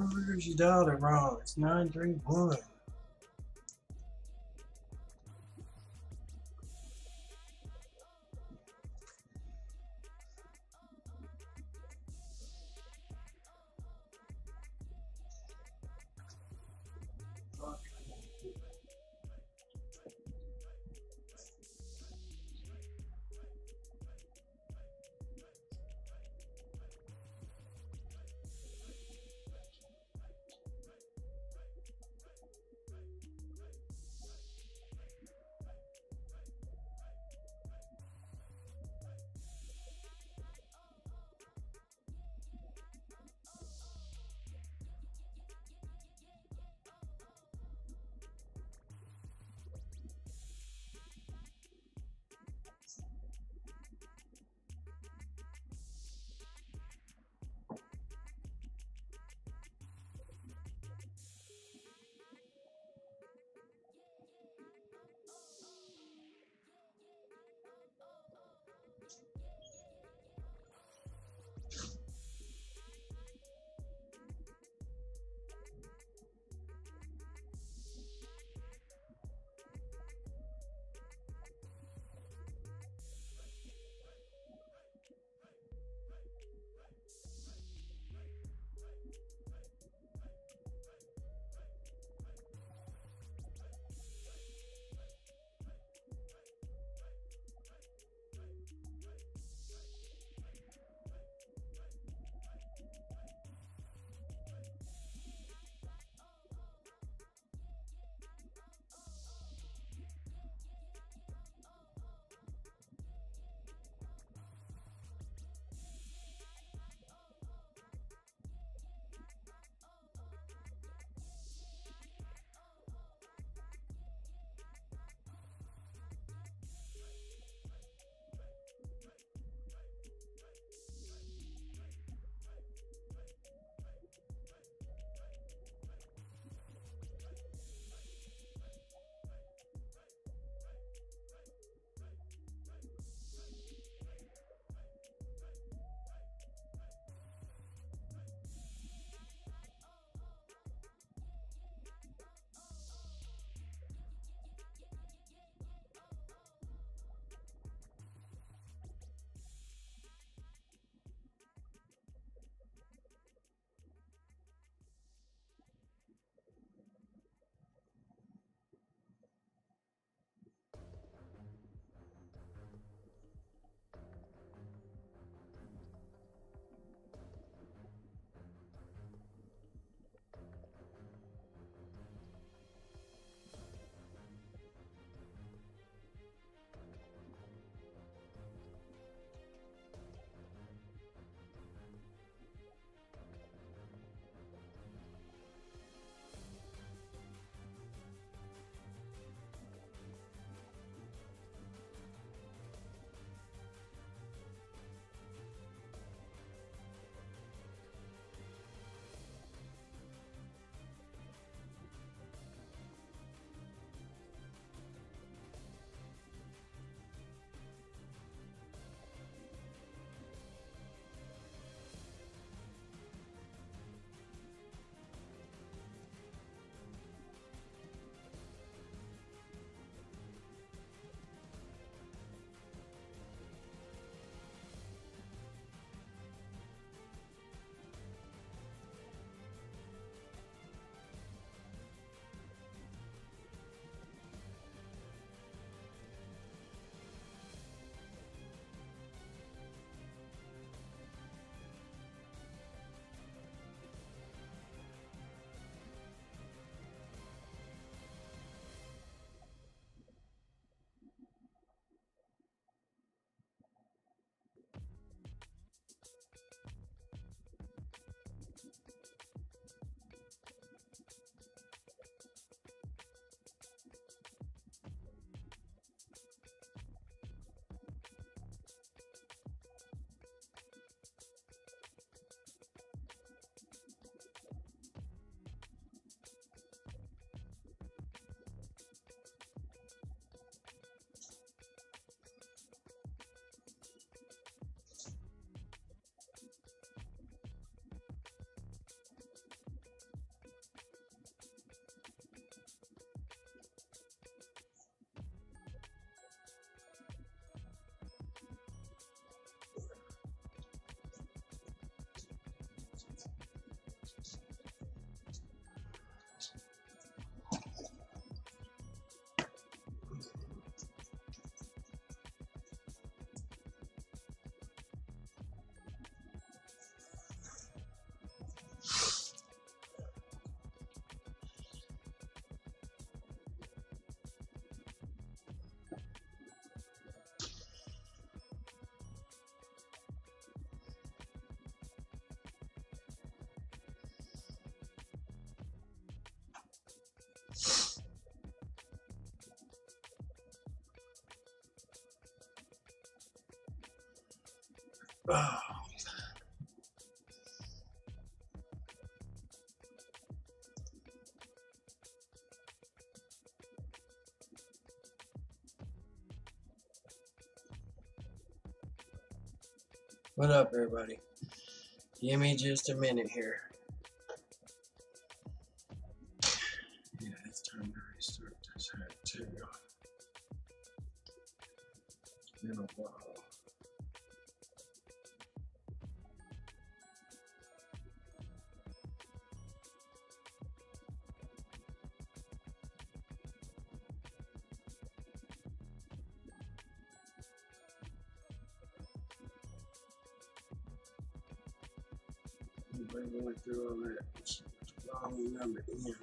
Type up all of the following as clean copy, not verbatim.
You dialed it wrong. It's 931. Oh. What up, everybody? Give me just a minute here. Yeah, it's time to restart this hat too. It's been a while. Everybody went through all that. It's a long number in.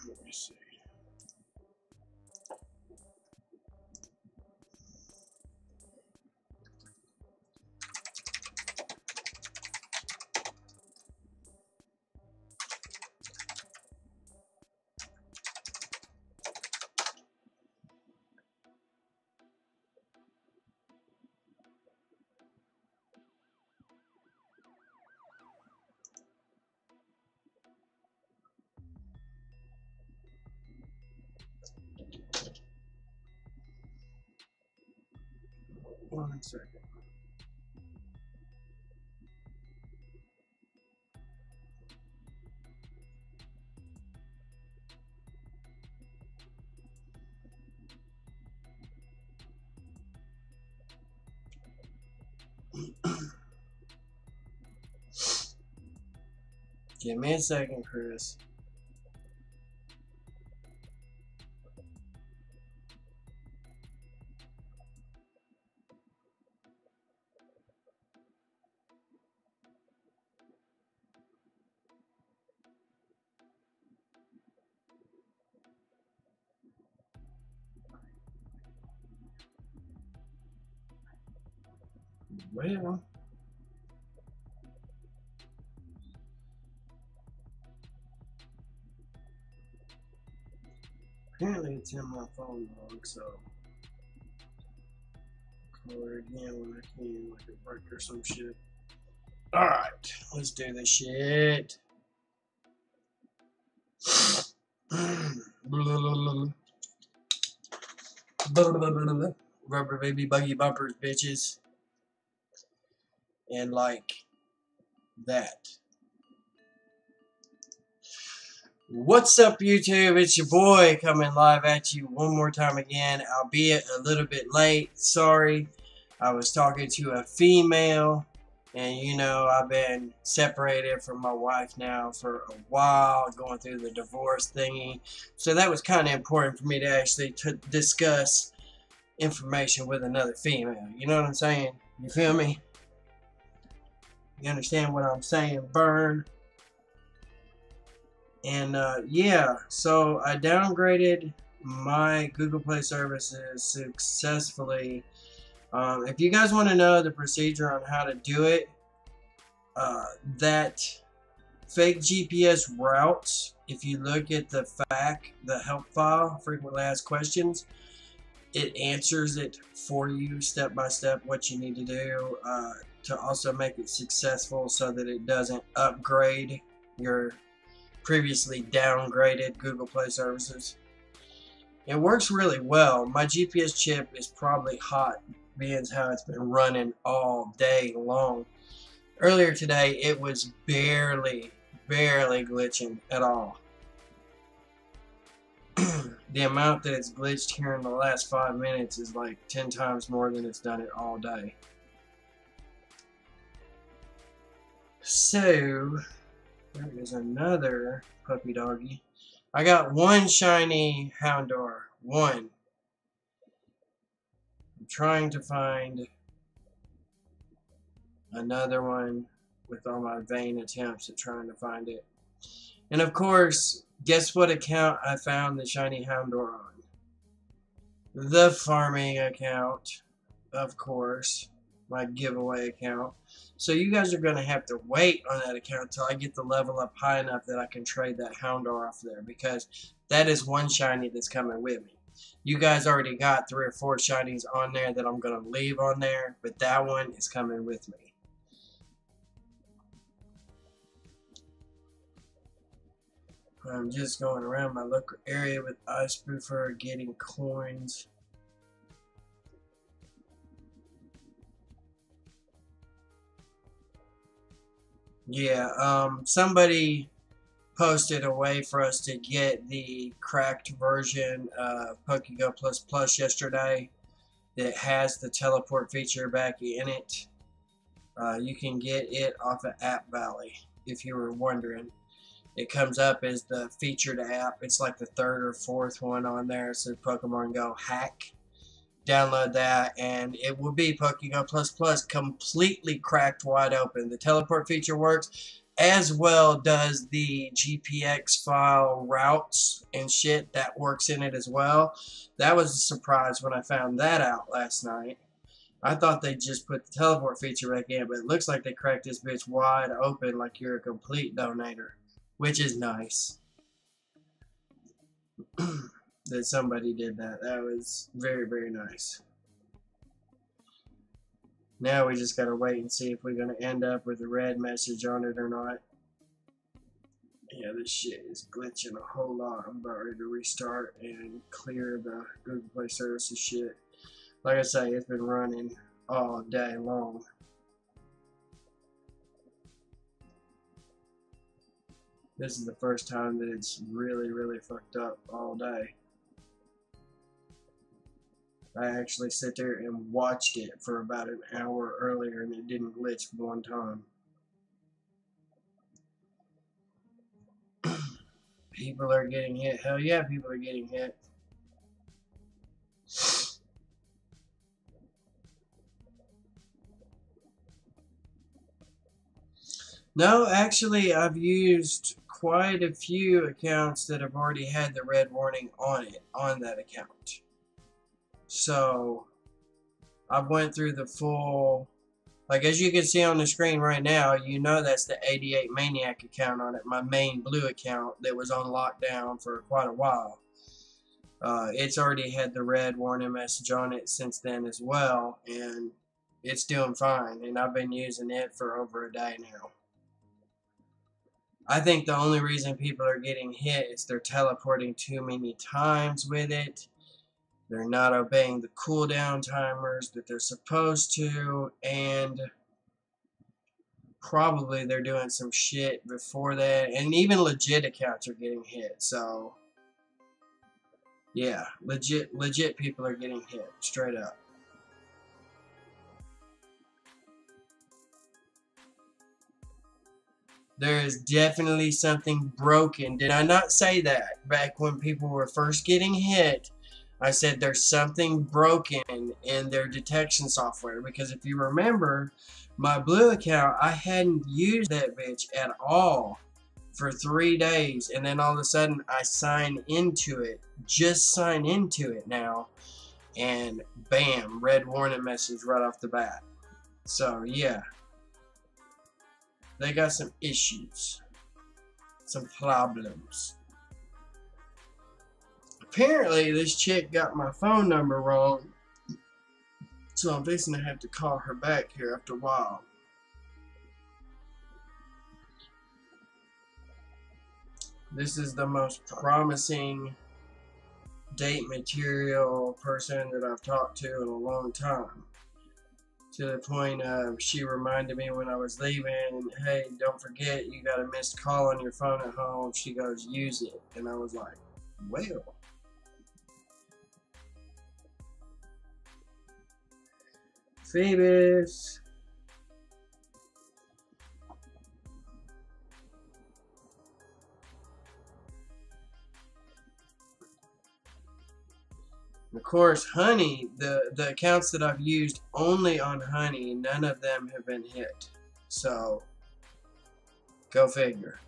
Let me see. One second. Give me a second, Chris. Well, apparently it's in my phone log, so I'll call her again when I can, like a break or some shit. Alright, let's do this shit. Rubber baby buggy bumpers, bitches. And like that. What's up, YouTube? It's your boy coming live at you one more time again, albeit a little bit late. Sorry, I was talking to a female, and you know, I've been separated from my wife now for a while, going through the divorce thingy. So that was kind of important for me to actually discuss information with another female. You know what I'm saying? You feel me? You understand what I'm saying, Burn? And yeah, so I downgraded my Google Play services successfully. If you guys want to know the procedure on how to do it, that fake GPS routes, if you look at the FAQ, the help file, frequently asked questions, it answers it for you step by step what you need to do to also make it successful so that it doesn't upgrade your previously downgraded Google Play services. It works really well. My GPS chip is probably hot, being how it's been running all day long. Earlier today, it was barely glitching at all. the amount that it's glitched here in the last 5 minutes is like 10 times more than it's done it all day. So, there is another puppy doggy. I got one shiny Houndour. One. I'm trying to find another one with all my vain attempts at trying to find it. And of course, guess what account I found the shiny Houndour on? The farming account, of course. My giveaway account. So you guys are going to have to wait on that account until I get the level up high enough that I can trade that Houndour off there, because that is one shiny that's coming with me. You guys already got 3 or 4 shinies on there that I'm going to leave on there, but that one is coming with me. I'm just going around my local area with iSpoofer, getting coins. Yeah, somebody posted a way for us to get the cracked version of PokéGo Plus Plus yesterday that has the teleport feature back in it. You can get it off of App Valley, if you were wondering. It comes up as the featured app. It's like the 3rd or 4th one on there. It says Pokemon Go Hack. Download that, and it will be PokéGo Plus Plus completely cracked wide open. The teleport feature works, as well does the GPX file routes and shit that works in it as well. That was a surprise when I found that out last night. I thought they just put the teleport feature back in, but it looks like they cracked this bitch wide open like you're a complete donator, which is nice. That somebody did that. That was very, very nice. Now we just gotta wait and see if we're gonna end up with a red message on it or not. Yeah, this shit is glitching a whole lot. I'm about ready to restart and clear the Google Play Services shit. Like I say, it's been running all day long. This is the first time that it's really, really fucked up all day. I actually sit there and watched it for about an hour earlier and it didn't glitch one time. People are getting hit. Hell yeah, people are getting hit. No, actually, I've used quite a few accounts that have already had the red warning on it, on that account. So, I went through the full, like as you can see on the screen right now, you know that's the 88 Maniac account on it, my main blue account that was on lockdown for quite a while. It's already had the red warning message on it since then as well, and it's doing fine, and I've been using it for over a day now. I think the only reason people are getting hit is they're teleporting too many times with it. They're not obeying the cooldown timers that they're supposed to, and probably they're doing some shit before that, and even legit accounts are getting hit. So yeah, legit people are getting hit straight up. There is definitely something broken. Did I not say that back when people were first getting hit? I said there's something broken in their detection software, because if you remember, my blue account, I hadn't used that bitch at all for 3 days, and then all of a sudden I sign into it, just sign into it now, and bam, red warning message right off the bat. So yeah, they got some issues, some problems. Apparently, this chick got my phone number wrong, so I'm fixing to have to call her back here after a while. This is the most promising date material person that I've talked to in a long time. To the point of, she reminded me when I was leaving, hey, don't forget, you got a missed call on your phone at home. She goes, use it. And I was like, well. Phoebus. Of course, Honey, the accounts that I've used only on Honey, none of them have been hit. So, go figure.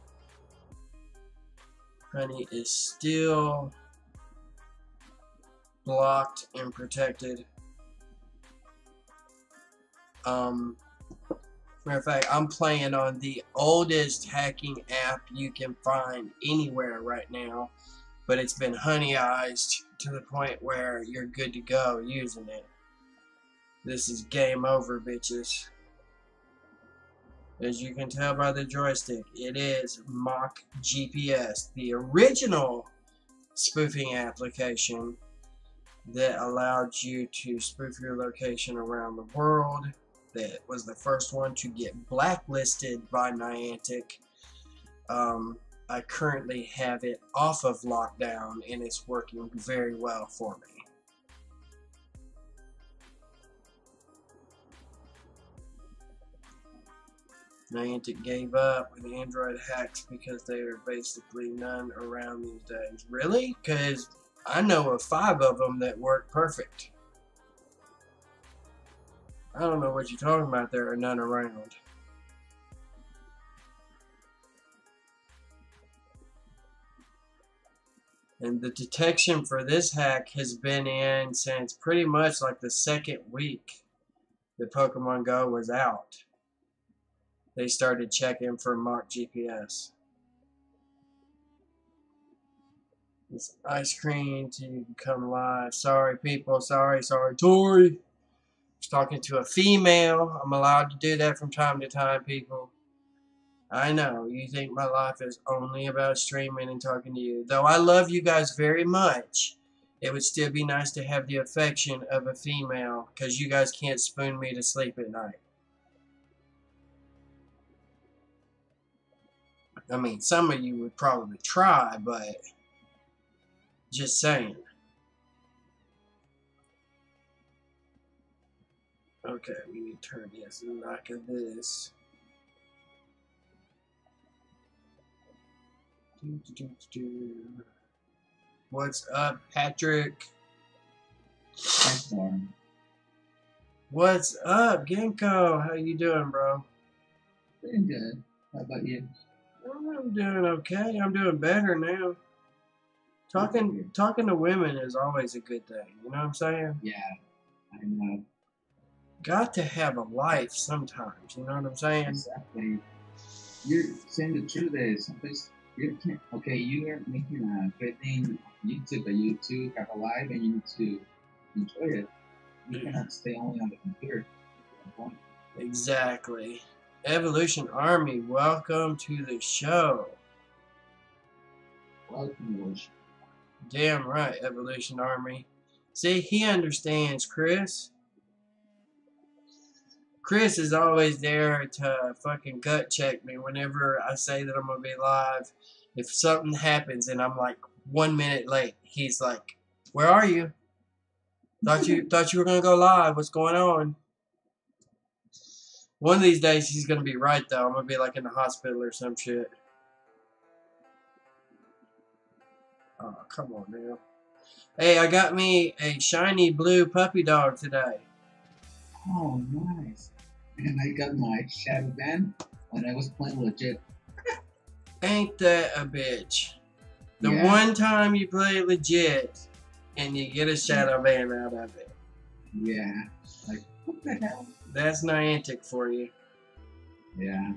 Honey is still blocked and protected. Matter of fact, I'm playing on the oldest hacking app you can find anywhere right now. But it's been honeyized to the point where you're good to go using it. This is game over, bitches. As you can tell by the joystick, it is mock GPS, the original spoofing application that allowed you to spoof your location around the world. That was the first one to get blacklisted by Niantic. I currently have it off of lockdown and it's working very well for me. Niantic gave up with Android hacks because there are basically none around these days. Really? Because I know of 5 of them that work perfect. I don't know what you're talking about. There are none around. And the detection for this hack has been in since pretty much like the 2nd week that Pokemon Go was out. They started checking for mock GPS. It's ice cream till you can come live. Sorry, people. Sorry, Tori. I was talking to a female. I'm allowed to do that from time to time, people. I know, you think my life is only about streaming and talking to you. Though I love you guys very much, it would still be nice to have the affection of a female, because you guys can't spoon me to sleep at night. I mean, some of you would probably try, but just saying. Okay, we need to turn this in the back of this. What's up, Patrick? What's up, Ginkgo? How you doing, bro? Doing good. How about you? I'm doing okay. I'm doing better now. Talking to women is always a good thing. You know what I'm saying? Yeah, I know. Got to have a life sometimes. You know what I'm saying? Exactly. You're saying the truth is sometimes you can't. Okay, you are making a great thing on YouTube, but you too have a life and you need to enjoy it. You cannot stay only on the computer. Exactly. Evolution Army, welcome to the show. Welcome, Evolution. Damn right, Evolution Army. See, he understands, Chris. Chris is always there to fucking gut check me whenever I say that I'm gonna be live. If something happens and I'm like 1 minute late, he's like, "Where are you? Thought you were gonna go live. What's going on?" One of these days he's gonna be right though. I'm gonna be like in the hospital or some shit. Oh, come on now. Hey, I got me a shiny blue puppy dog today. Oh, nice. And I got my shadow band when I was playing legit. Ain't that a bitch? The Yeah. one time you play legit and you get a shadow band out of it. Yeah. Like, what the hell? That's Niantic for you. Yeah.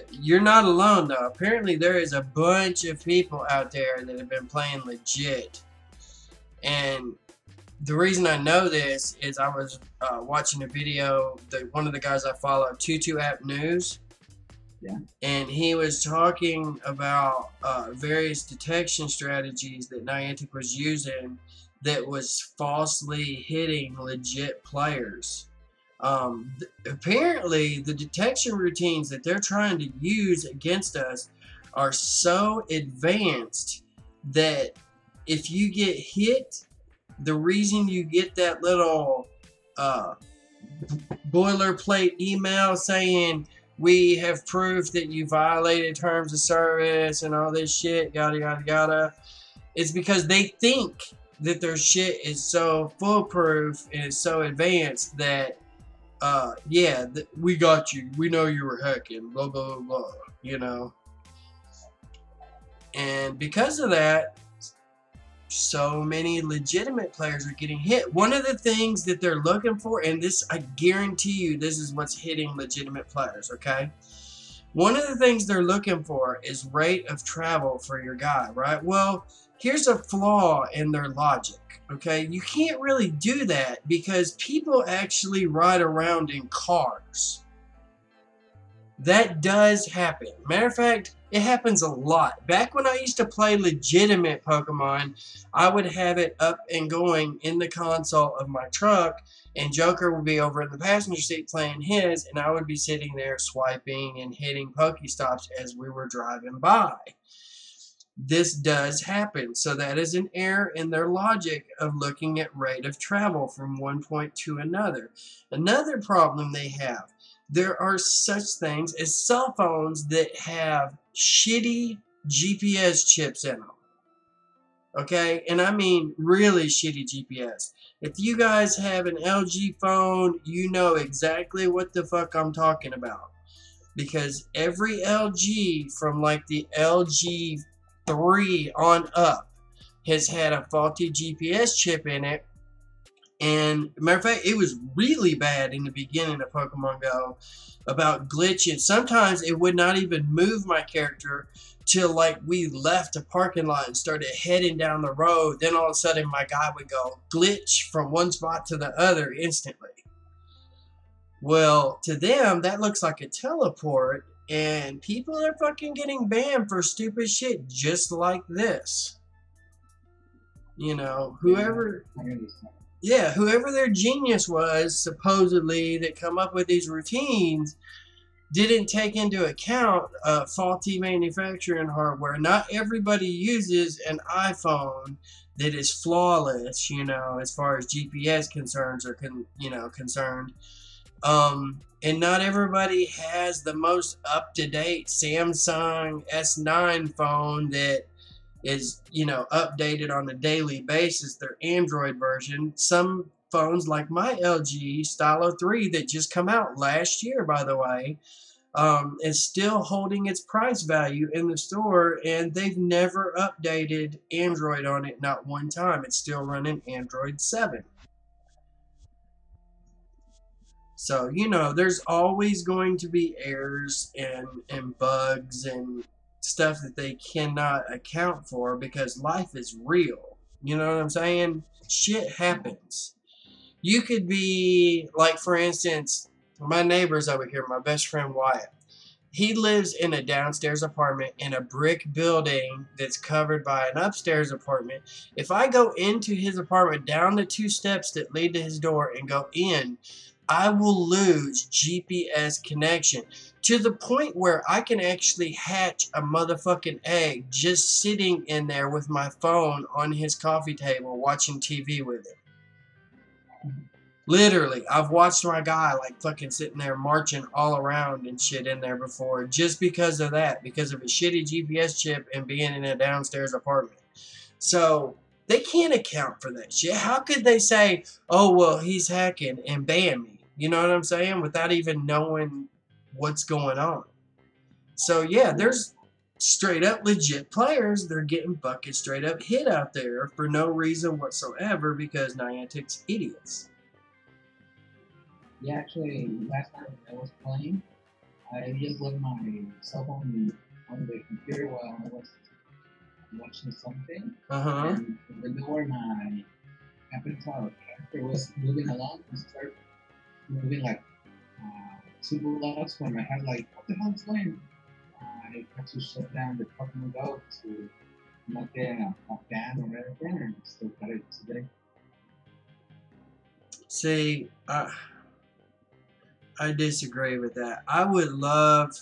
You're not alone though. Apparently there is a bunch of people out there that have been playing legit. And the reason I know this is I was watching a video that one of the guys I follow, Tutu App News. Yeah. And he was talking about various detection strategies that Niantic was using that was falsely hitting legit players. Apparently, the detection routines that they're trying to use against us are so advanced that if you get hit, the reason you get that little boilerplate email saying we have proof that you violated terms of service and all this shit, yada yada yada. It's because they think that their shit is so foolproof and is so advanced that yeah, we got you, we know you were hacking, blah blah blah, you know. And because of that, so many legitimate players are getting hit. One of the things that they're looking for, and this, I guarantee you, this is what's hitting legitimate players, okay? One of the things they're looking for is rate of travel for your guy, right? Well, here's a flaw in their logic, okay? You can't really do that because people actually ride around in cars. That does happen. Matter of fact, it happens a lot. Back when I used to play legitimate Pokemon, I would have it up and going in the console of my truck, and Joker would be over in the passenger seat playing his, and I would be sitting there swiping and hitting Pokestops as we were driving by. This does happen, so that is an error in their logic of looking at rate of travel from one point to another. Another problem they have, there are such things as cell phones that have shitty GPS chips in them. Okay? And I mean really shitty GPS. If you guys have an LG phone, you know exactly what the fuck I'm talking about. Because every LG from like the LG 3 on up has had a faulty GPS chip in it. And matter of fact, it was really bad in the beginning of Pokemon Go about glitching. Sometimes it would not even move my character till like we left a parking lot and started heading down the road. Then all of a sudden my guy would go glitch from one spot to the other instantly. Well, to them, that looks like a teleport, and people are fucking getting banned for stupid shit just like this. You know, whoever... Yeah, whoever their genius was, supposedly, that come up with these routines, didn't take into account faulty manufacturing hardware. Not everybody uses an iPhone that is flawless, you know, as far as GPS concerns are, concerned. And not everybody has the most up-to-date Samsung S9 phone that is, you know, updated on a daily basis, their Android version. Some phones like my LG Stylo 3 that just come out last year, by the way, is still holding its price value in the store, and they've never updated Android on it, not one time. It's still running Android 7. So, you know, there's always going to be errors and bugs and stuff that they cannot account for because life is real. You know what I'm saying? Shit happens. You could be, like, for instance, my neighbor's over here, my best friend Wyatt. He lives in a downstairs apartment in a brick building that's covered by an upstairs apartment. If I go into his apartment, down the 2 steps that lead to his door and go in, I will lose GPS connection to the point where I can actually hatch a motherfucking egg just sitting in there with my phone on his coffee table watching TV with it. Literally, I've watched my guy like fucking sitting there marching all around and shit in there before just because of that, because of a shitty GPS chip and being in a downstairs apartment. So they can't account for that shit. How could they say, oh, well, he's hacking and ban me? You know what I'm saying? Without even knowing what's going on. So, yeah, there's straight up legit players. They're getting bucket straight up hit out there for no reason whatsoever because Niantic's idiots. Yeah, actually, last time I was playing, I just left my cell phone on the computer while I was watching something. And the door, my avatar character was moving along and started moving like 2 blocks from my head, like, what the hell is going on? I had to shut down the Pokemon Go to not get a ban or anything, and still got it today. See, I disagree with that. I would love,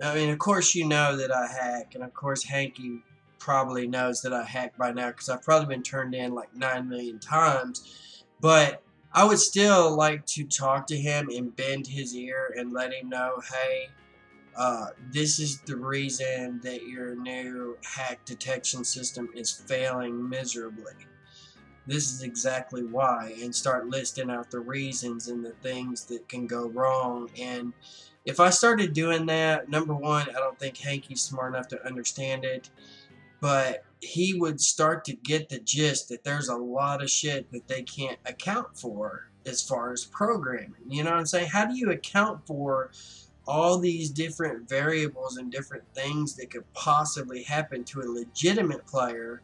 I mean, of course you know that I hack, and of course Hanky probably knows that I hack by now because I've probably been turned in like 9 million times, but I would still like to talk to him and bend his ear and let him know, hey, this is the reason that your new hack detection system is failing miserably. This is exactly why, and start listing out the reasons and the things that can go wrong. And if I started doing that, number one, I don't think Hankey's smart enough to understand it, but he would start to get the gist that there's a lot of shit that they can't account for as far as programming. You know what I'm saying? How do you account for all these different variables and different things that could possibly happen to a legitimate player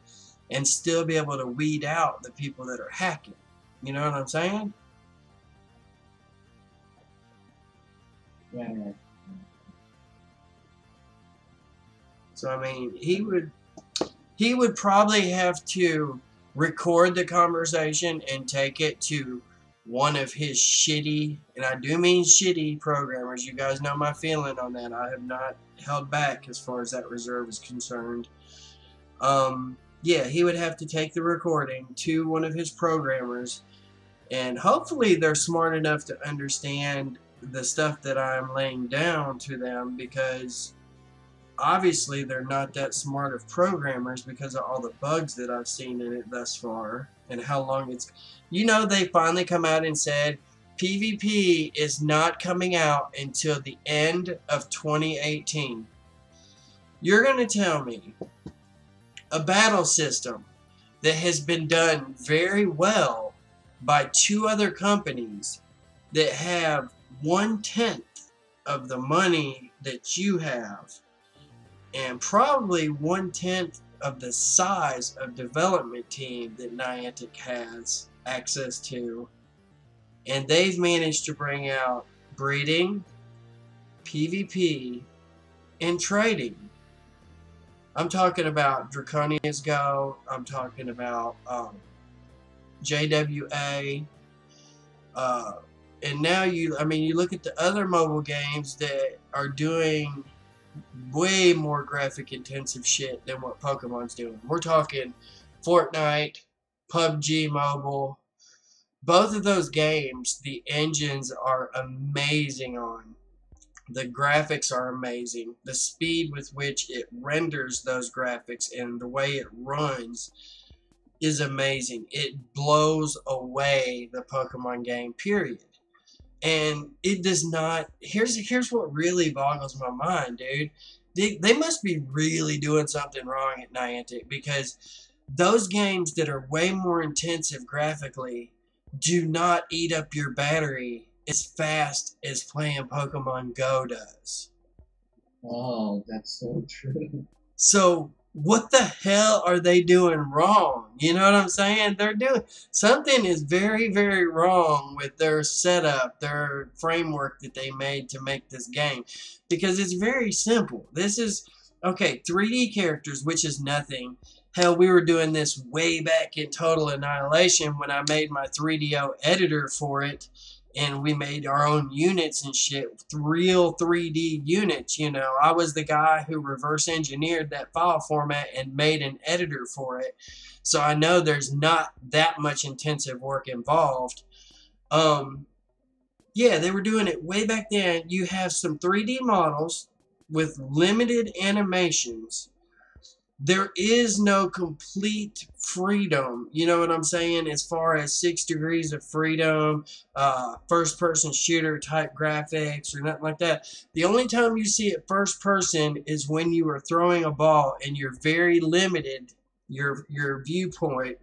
and still be able to weed out the people that are hacking? You know what I'm saying? Yeah. So I mean, he would probably have to record the conversation and take it to one of his shitty, and I do mean shitty, programmers. You guys know my feeling on that. I have not held back as far as that reserve is concerned. Yeah, he would have to take the recording to one of his programmers, and hopefully they're smart enough to understand the stuff that I'm laying down to them, because obviously they're not that smart of programmers because of all the bugs that I've seen in it thus far and how long it's... You know, they finally come out and said PvP is not coming out until the end of 2018. You're going to tell me a battle system that has been done very well by two other companies that have 1/10 of the money that you have and probably 1/10 of the size of development team that Niantic has access to, and they've managed to bring out breeding, PvP, and trading. I'm talking about Draconia's Go. I'm talking about JWA. And now you look at the other mobile games that are doing way more graphic intensive shit than what Pokemon's doing. We're talking Fortnite, PUBG Mobile. Both of those games, the engines are amazing on. The graphics are amazing. The speed with which it renders those graphics and the way it runs is amazing. It blows away the Pokemon game, period. And it does not... Here's what really boggles my mind, dude. They must be really doing something wrong at Niantic, because those games that are way more intensive graphically do not eat up your battery as fast as playing Pokemon Go does. Oh, that's so true. So what the hell are they doing wrong? You know what I'm saying? They're doing something is very, very wrong with their setup, their framework that they made to make this game, because it's very simple. This is, okay, 3D characters, which is nothing. Hell, we were doing this way back in Total Annihilation when I made my 3DO editor for it, and we made our own units and shit, real 3D units, you know. I was the guy who reverse engineered that file format and made an editor for it. So I know there's not that much intensive work involved. Yeah, they were doing it way back then. You have some 3D models with limited animations. There is no complete freedom, you know what I'm saying, as far as 6 degrees of freedom, first-person shooter type graphics or nothing like that. The only time you see it first person is when you are throwing a ball and you're very limited. Your viewpoint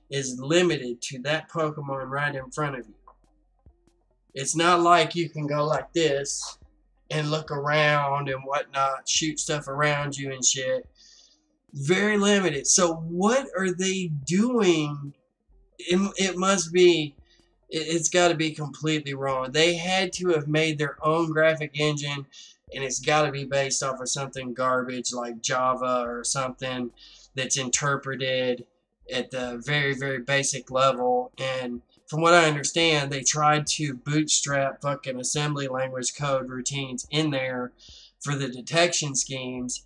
is limited to that Pokemon right in front of you. It's not like you can go like this and look around and whatnot, shoot stuff around you and shit. Very limited. So what are they doing? It must be, it's got to be completely wrong. They had to have made their own graphic engine, and it's got to be based off of something garbage like Java or something that's interpreted at the very, very basic level. And from what I understand, they tried to bootstrap fucking assembly language code routines in there for the detection schemes.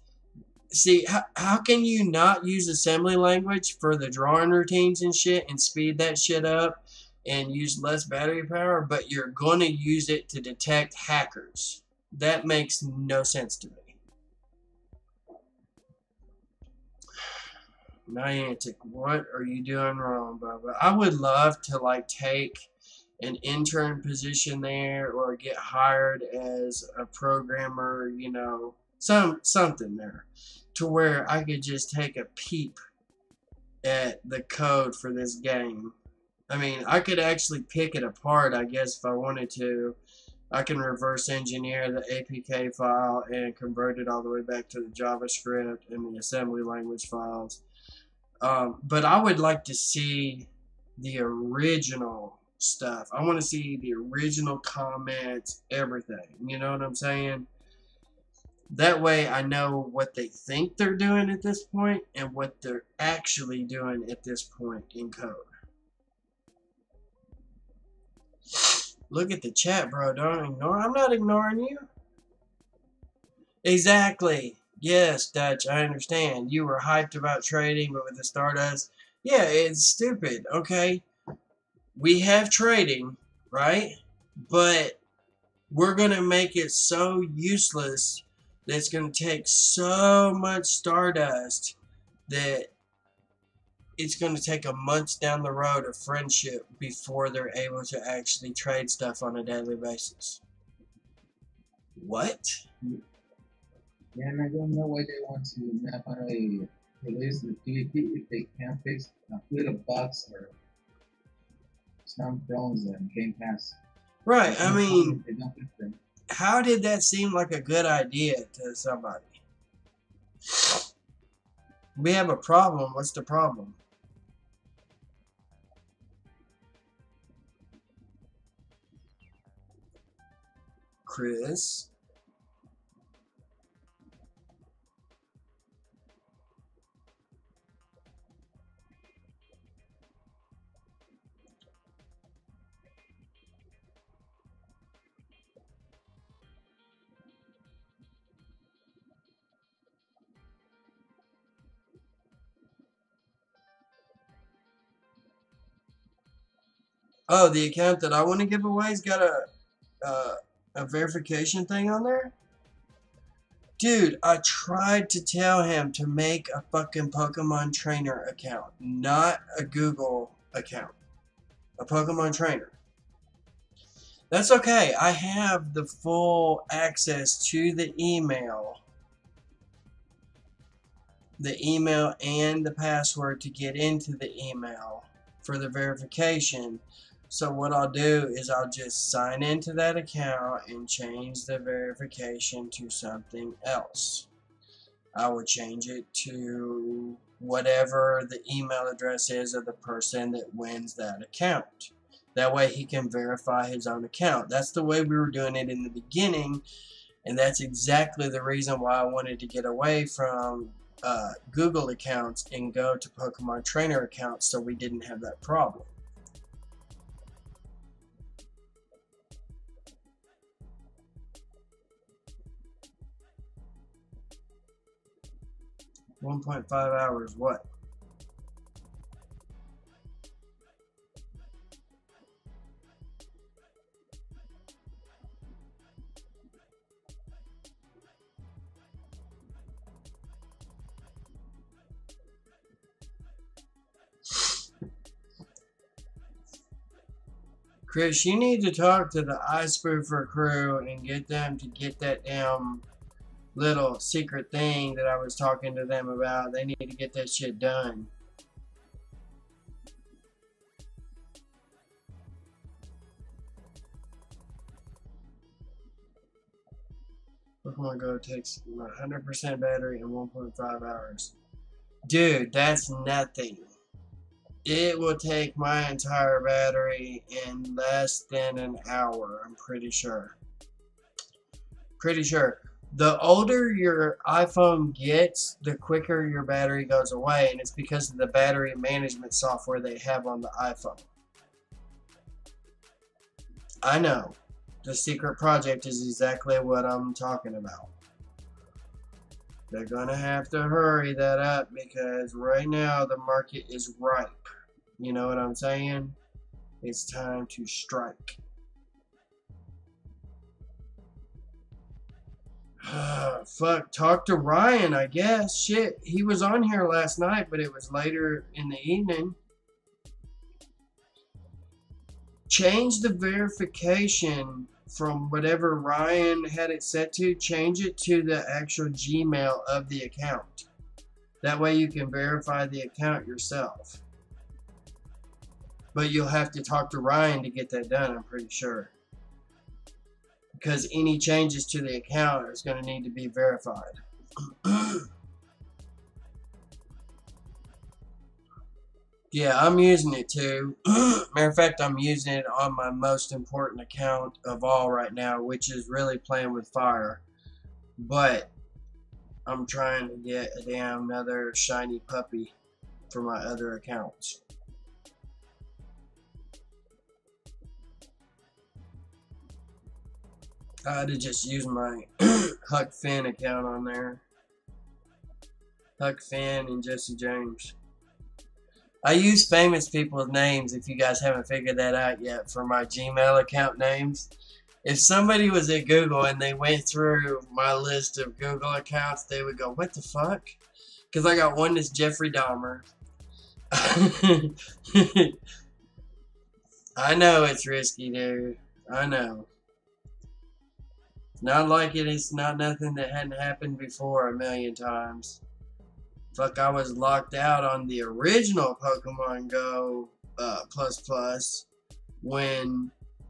See, how can you not use assembly language for the drawing routines and shit and speed that shit up and use less battery power, but you're going to use it to detect hackers. That makes no sense to me. Niantic, what are you doing wrong, Bubba? I would love to like take an intern position there or get hired as a programmer, you know, something there to where I could just take a peep at the code for this game. I mean, I could actually pick it apart, I guess, if I wanted to. I can reverse engineer the APK file and convert it all the way back to the JavaScript and the assembly language files. But I would like to see the original stuff. I want to see the original comments, everything. You know what I'm saying? That way I know what they think they're doing at this point and what they're actually doing at this point in code. Look at the chat, bro. Don't ignore. I'm not ignoring you. Exactly. Yes, Dutch, I understand. You were hyped about trading, but with the Stardust, yeah, it's stupid, okay? We have trading, right? But we're going to make it so useless that it's going to take so much Stardust that it's going to take a month down the road of friendship before they're able to actually trade stuff on a daily basis. What? Yeah, and I don't know why they want to not only release the PvP if they can't fix little bugs or some problems in Game Pass. Right, I mean, how did that seem like a good idea to somebody? We have a problem. What's the problem? Chris? Oh, the account that I want to give away's got a verification thing on there? Dude, I tried to tell him to make a fucking Pokemon Trainer account, not a Google account. A Pokemon Trainer. That's okay. I have the full access to the email. The email and the password to get into the email for the verification. So what I'll do is I'll just sign into that account and change the verification to something else. I will change it to whatever the email address is of the person that wins that account. That way he can verify his own account. That's the way we were doing it in the beginning, and that's exactly the reason why I wanted to get away from Google accounts and go to Pokemon Trainer accounts so we didn't have that problem. $1.5 hours, what? Chris, you need to talk to the iSpoofer crew and get them to get that damn little secret thing that I was talking to them about. They need to get that shit done. Pokemon Go takes 100% battery in 1.5 hours. Dude, that's nothing. It will take my entire battery in less than an hour, I'm pretty sure. Pretty sure. The older your iPhone gets, the quicker your battery goes away, and it's because of the battery management software they have on the iPhone. I know. The secret project is exactly what I'm talking about. They're gonna have to hurry that up because right now the market is ripe. You know what I'm saying? It's time to strike. Fuck, talk to Ryan, I guess. Shit, he was on here last night, but it was later in the evening. Change the verification from whatever Ryan had it set to. Change it to the actual Gmail of the account. That way you can verify the account yourself. But you'll have to talk to Ryan to get that done, I'm pretty sure. Because any changes to the account is going to need to be verified. Yeah, I'm using it too. Matter of fact, I'm using it on my most important account of all right now, which is really playing with fire. But I'm trying to get a damn another shiny puppy for my other accounts. I had to just use my Huck Finn account on there. Huck Finn and Jesse James. I use famous people's names, if you guys haven't figured that out yet, for my Gmail account names. If somebody was at Google and they went through my list of Google accounts, they would go, what the fuck? Because I got one that's Jeffrey Dahmer. I know it's risky, dude. I know. Not like it's not nothing that hadn't happened before a million times. Fuck, I was locked out on the original Pokemon Go ++ when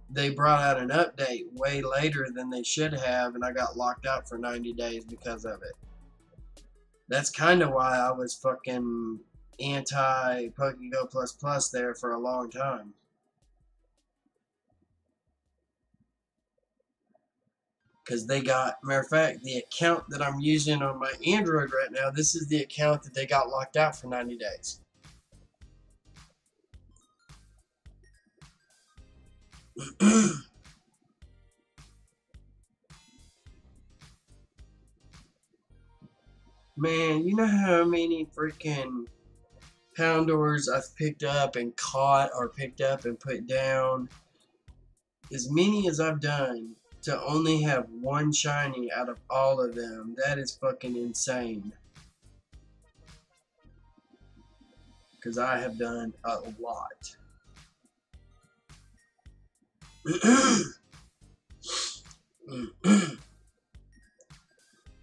they brought out an update way later than they should have, and I got locked out for 90 days because of it. That's kind of why I was fucking anti-Pokego ++ there for a long time. Because they got, matter of fact, the account that I'm using on my Android right now, this is the account that they got locked out for 90 days. Man, you know how many freaking Houndours I've picked up and caught or picked up and put down? As many as I've done to only have one shiny out of all of them, that is fucking insane. Because I have done a lot.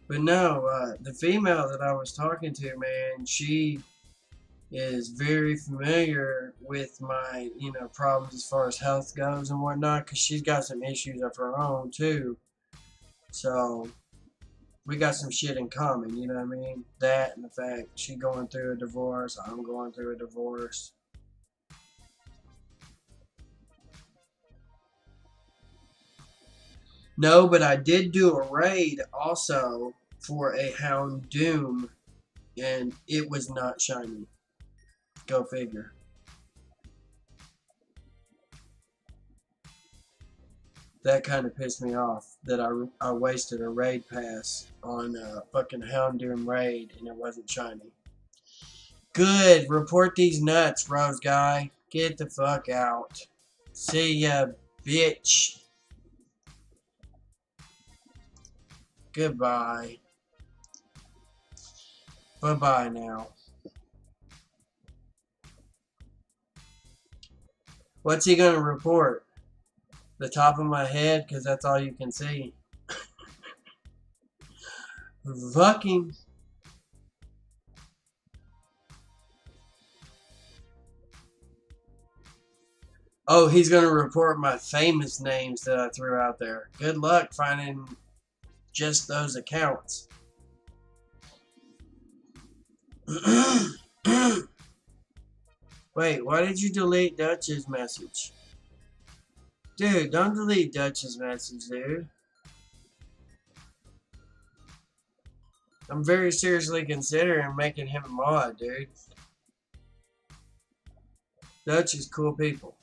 But no, the female that I was talking to, man, she is very familiar with my, problems as far as health goes and whatnot, because she's got some issues of her own too. So we got some shit in common, you know what I mean? That and the fact she going through a divorce, I'm going through a divorce. No, but I did do a raid also for a Houndoom, and it was not shiny. Go figure. That kind of pissed me off that I wasted a raid pass on a fucking Houndoom raid and it wasn't shiny. Good. Report these nuts, Rose Guy. Get the fuck out. See ya, bitch. Goodbye. Bye-bye now. What's he gonna report? The top of my head, because that's all you can see. Fucking. Oh, he's gonna report my famous names that I threw out there. Good luck finding just those accounts. Wait, why did you delete Dutch's message? Dude, don't delete Dutch's message, dude. I'm very seriously considering making him a mod, dude. Dutch is cool people.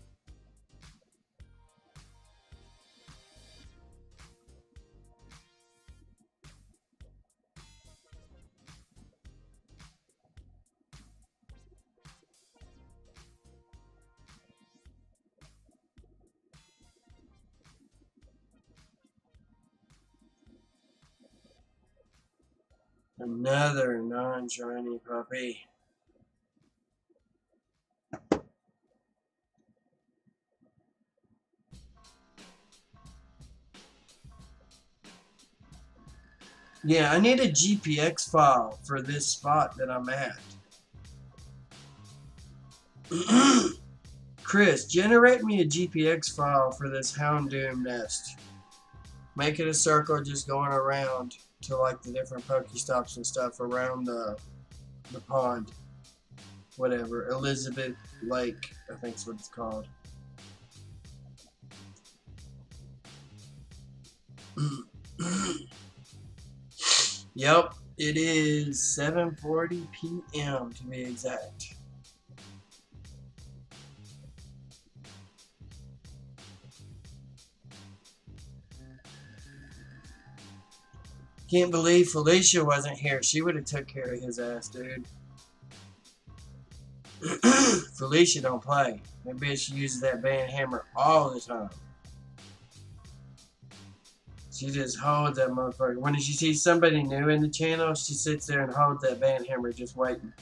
Another non-shiny puppy. Yeah, I need a GPX file for this spot that I'm at. Chris, generate me a GPX file for this Houndour nest. Make it a circle just going around to like the different Pokestops and stuff around the pond. Whatever. Elizabeth Lake, I think is what it's called. Yep, it is 7:40 p.m. to be exact. Can't believe Felicia wasn't here. She would have took care of his ass, dude. Felicia don't play. That bitch uses that band hammer all the time. She just holds that motherfucker. When she sees somebody new in the channel, she sits there and holds that band hammer just waiting.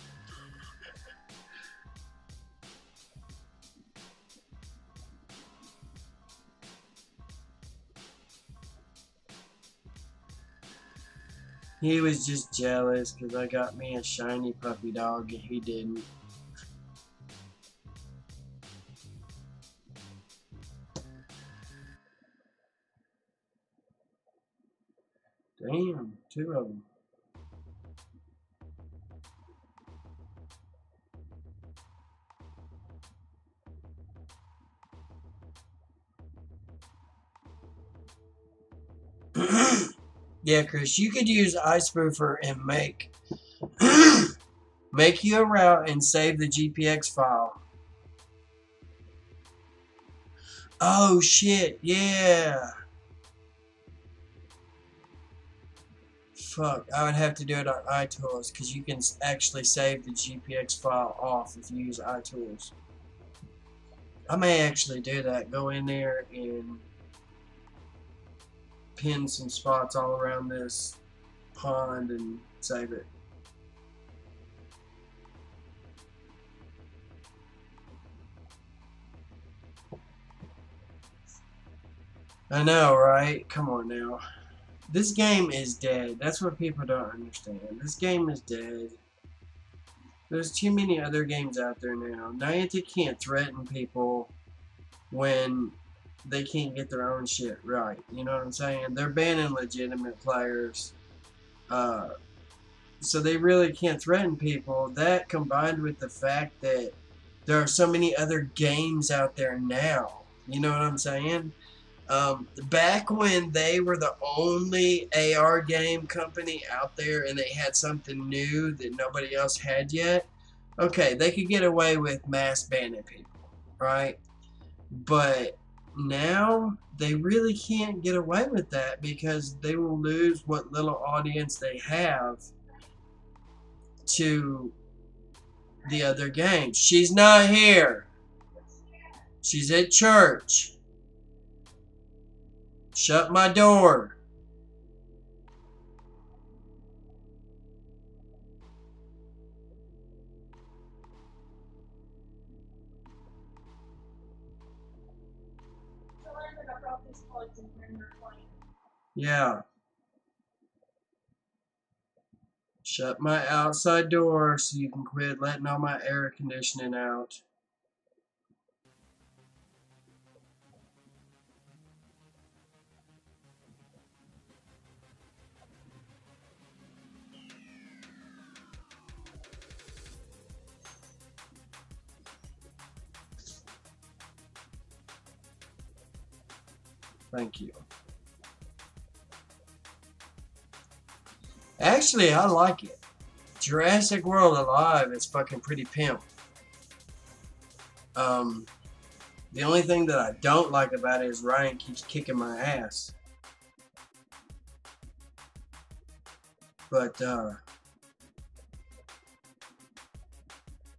He was just jealous because I got me a shiny puppy dog and he didn't. Damn, 2 of them. Yeah, Chris, you could use iSpoofer and make you a route and save the GPX file. Oh shit, yeah. Fuck, I would have to do it on iTools because you can actually save the GPX file off if you use iTools. I may actually do that. Go in there and pin some spots all around this pond and save it. I know, right? Come on now. This game is dead. That's what people don't understand. This game is dead. There's too many other games out there now. Niantic can't threaten people when they can't get their own shit right. You know what I'm saying? They're banning legitimate players. So they really can't threaten people. That combined with the fact that there are so many other games out there now. You know what I'm saying? Back when they were the only AR game company out there and they had something new that nobody else had yet, okay, they could get away with mass banning people, right? But now they really can't get away with that because they will lose what little audience they have to the other games. She's not here. She's at church. Shut my door. Yeah. Shut my outside door so you can quit letting all my air conditioning out. Thank you. Actually, I like it. Jurassic World Alive is fucking pretty pimp. The only thing that I don't like about it is Ryan keeps kicking my ass. But, I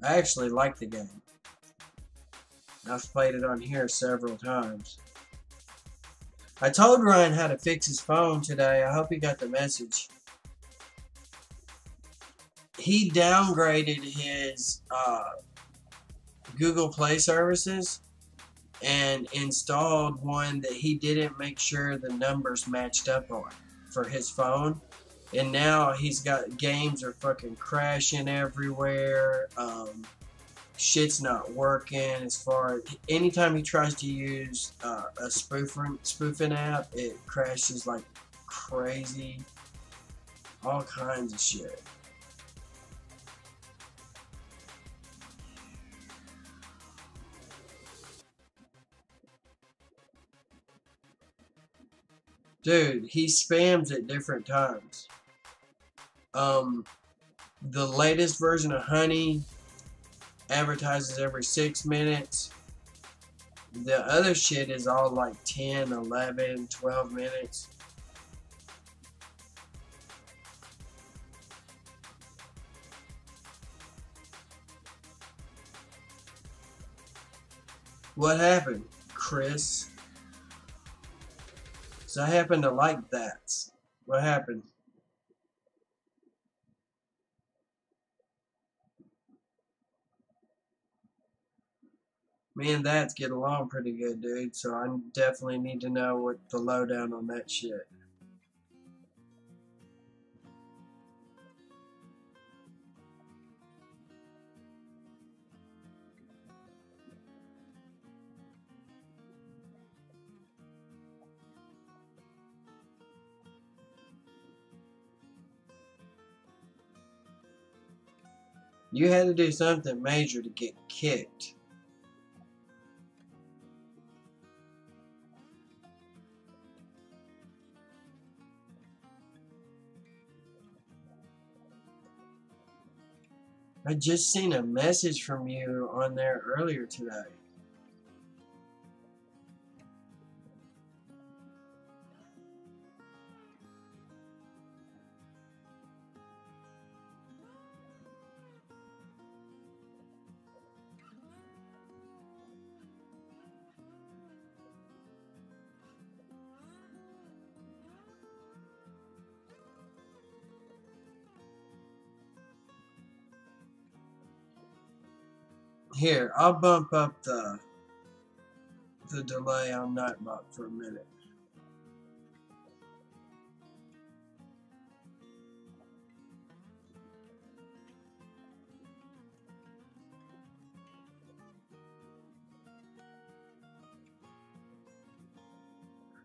actually like the game. I've played it on here several times. I told Ryan how to fix his phone today. I hope he got the message. he downgraded his Google Play services and installed one that he didn't make sure the numbers matched up on for his phone. And now he's got games are fucking crashing everywhere. Shit's not working as far as anytime he tries to use a spoofing app, it crashes like crazy. All kinds of shit. Dude, he spams at different times. The latest version of Honey advertises every 6 minutes. The other shit is all like 10, 11, 12 minutes. What happened, Chris? So I happen to like that. What happened? Me and that get along pretty good, dude, so I definitely need to know what the lowdown on that shit. You had to do something major to get kicked. I just seen a message from you on there earlier today. Here, I'll bump up the delay on Nightbot for a minute.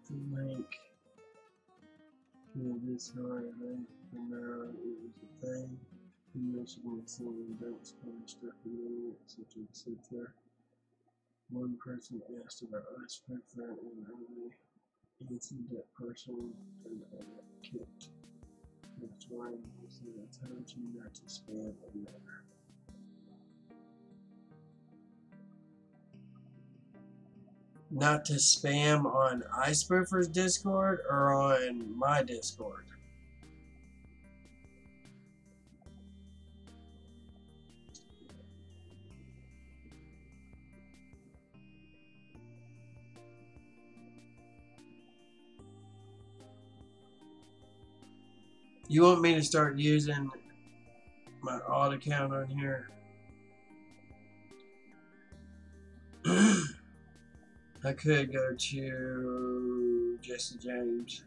The link to this hard link for now is a thing. Michigan City events stuff in such etc. One person asked about iSpoofer and I answered that person and I got kicked. That's why I said I told you not to spam on there. Not to spam on iSpoofer's Discord or on my Discord? You want me to start using my alt account on here? I could go to Jesse James.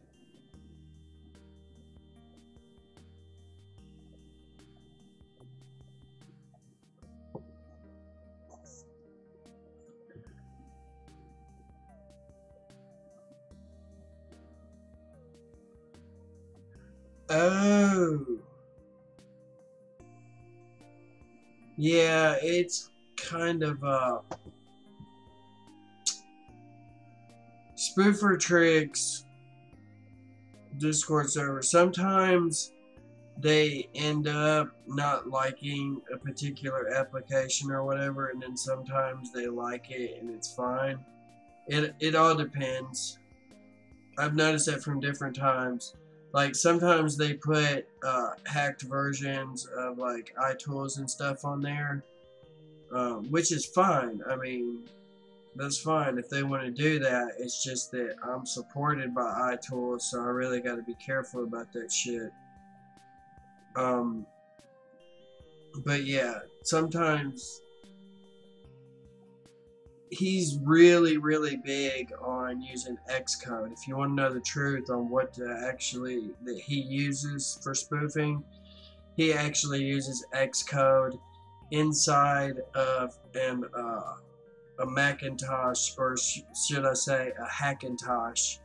Oh. Yeah, it's kind of Spoofer Tricks Discord server. Sometimes they end up not liking a particular application or whatever, and then sometimes they like it and it's fine. It all depends. I've noticed that from different times. Like sometimes they put hacked versions of like iTools and stuff on there, which is fine. I mean, that's fine if they want to do that. It's just that I'm supported by iTools, so I really got to be careful about that shit. But yeah, sometimes he's really, really big on using Xcode. If you want to know the truth on what that he uses for spoofing, he actually uses Xcode inside of a Macintosh, or should I say a Hackintosh.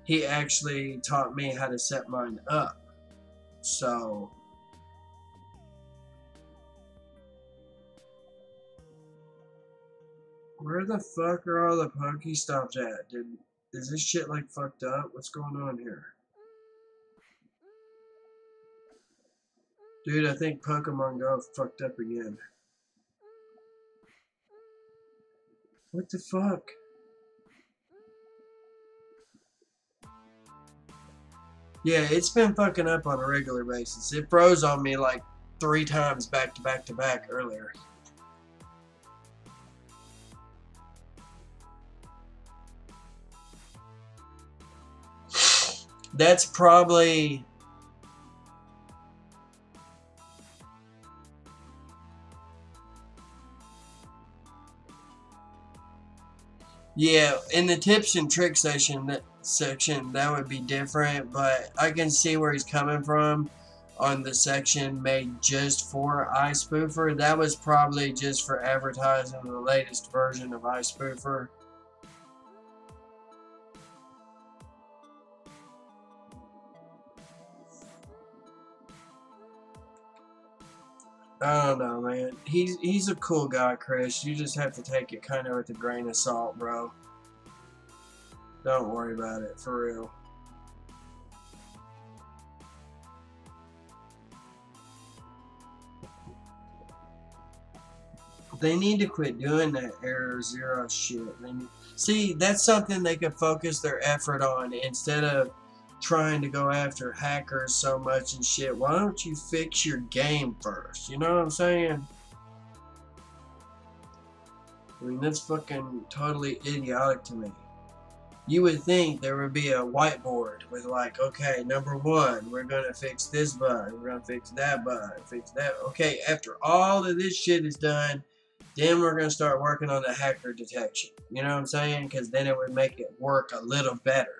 He actually taught me how to set mine up. So where the fuck are all the Pokestops at? Is this shit like fucked up? What's going on here? Dude, I think Pokemon Go fucked up again. What the fuck? Yeah, it's been fucking up on a regular basis. It froze on me like 3 times back to back to back earlier. That's probably... Yeah, in the tips and tricks section, that would be different, but I can see where he's coming from on the section made just for iSpoofer. That was probably just for advertising the latest version of iSpoofer. I don't know, man. He's a cool guy, Chris. You just have to take it kind of with a grain of salt, bro. Don't worry about it, for real. They need to quit doing that error zero shit. See, that's something they could focus their effort on instead of trying to go after hackers so much and shit. Why don't you fix your game first? You know what I'm saying? I mean, that's fucking totally idiotic to me. You would think there would be a whiteboard with like, okay, number 1, we're gonna fix this bug, we're gonna fix that bug, fix that. Okay, after all of this shit is done, then we're gonna start working on the hacker detection. You know what I'm saying? Because then it would make it work a little better.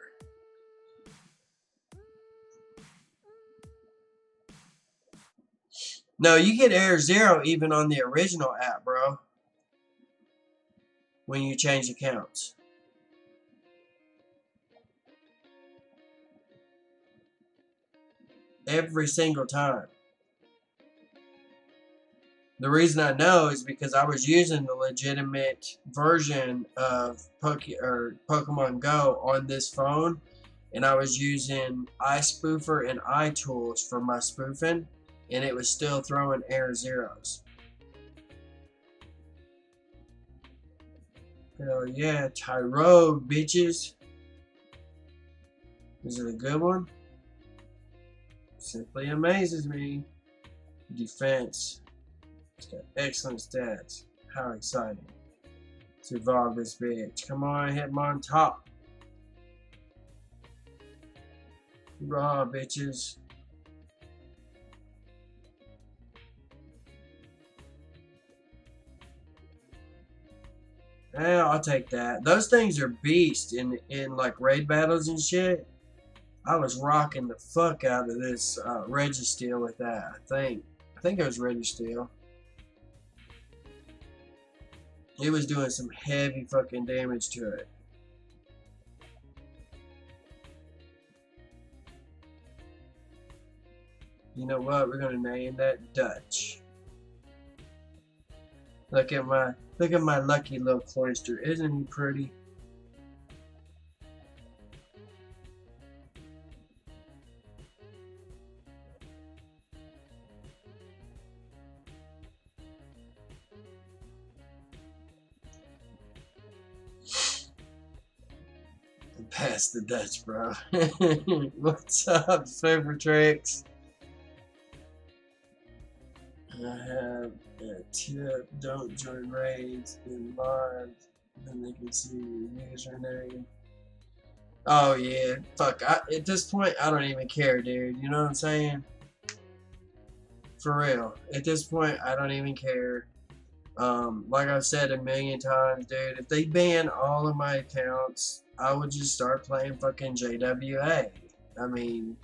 No, you get error 0 even on the original app, bro. When you change accounts. Every single time. The reason I know is because I was using the legitimate version of Pokemon Go on this phone, and I was using iSpoofer and iTools for my spoofing, and it was still throwing error 0s. Hell yeah, Tyrode, bitches. Is it a good one? Simply amazes me. Defense. It's got excellent stats. How exciting. To evolve this bitch. Come on, Hitmon top. Raw, bitches. Yeah, I'll take that. Those things are beasts in like raid battles and shit. I was rocking the fuck out of this Registeel with that. I think it was Registeel. It was doing some heavy fucking damage to it. You know what? We're gonna name that Dutch. Look at my lucky little cloister. Isn't he pretty? Pass the Dutch, bro. What's up, Super Tricks? I have a tip. Don't join raids in live. Then they can see your username. Oh yeah, fuck. At this point, I don't even care, dude. You know what I'm saying? For real. At this point, I don't even care. Like I've said a million times, dude, if they ban all of my accounts, I would just start playing fucking JWA. I mean,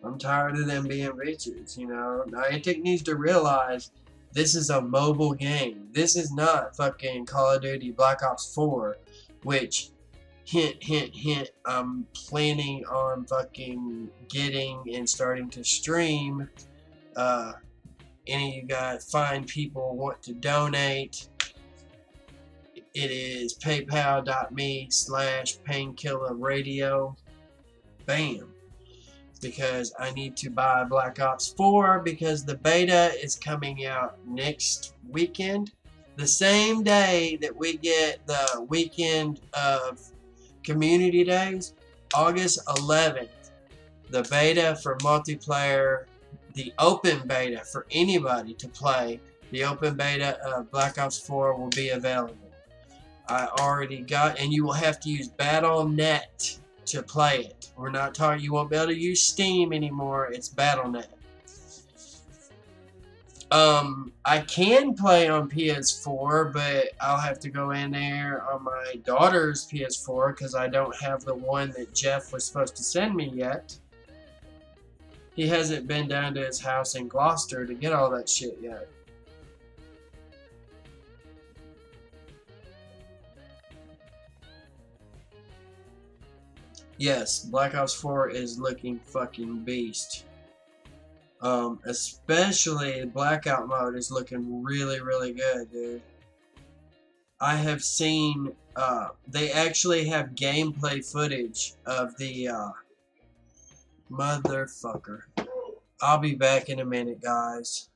I'm tired of them being bitches, you know? Niantic needs to realize this is a mobile game. This is not fucking Call of Duty Black Ops 4, which, hint, hint, hint, I'm planning on fucking getting and starting to stream. Any of you guys fine people want to donate, it is paypal.me/painkillerradio. Bam. Because I need to buy Black Ops 4 because the beta is coming out next weekend. The same day that we get the weekend of community days, August 11th, the beta for multiplayer, the open beta for anybody to play, the open beta of Black Ops 4 will be available. I already got, and you will have to use Battle.net to play it. We're not talking, you won't be able to use Steam anymore, it's Battle.net. I can play on PS4, but I'll have to go in there on my daughter's PS4 because I don't have the one that Jeff was supposed to send me yet. He hasn't been down to his house in Gloucester to get all that shit yet. Yes, Black Ops 4 is looking fucking beast. Especially Blackout mode is looking really, really good, dude. I have seen, they actually have gameplay footage of the, motherfucker. I'll be back in a minute, guys.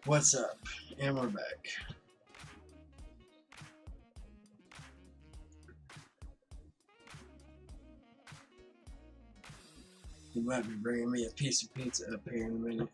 What's up? And we're back. You might be bringing me a piece of pizza up here in a minute.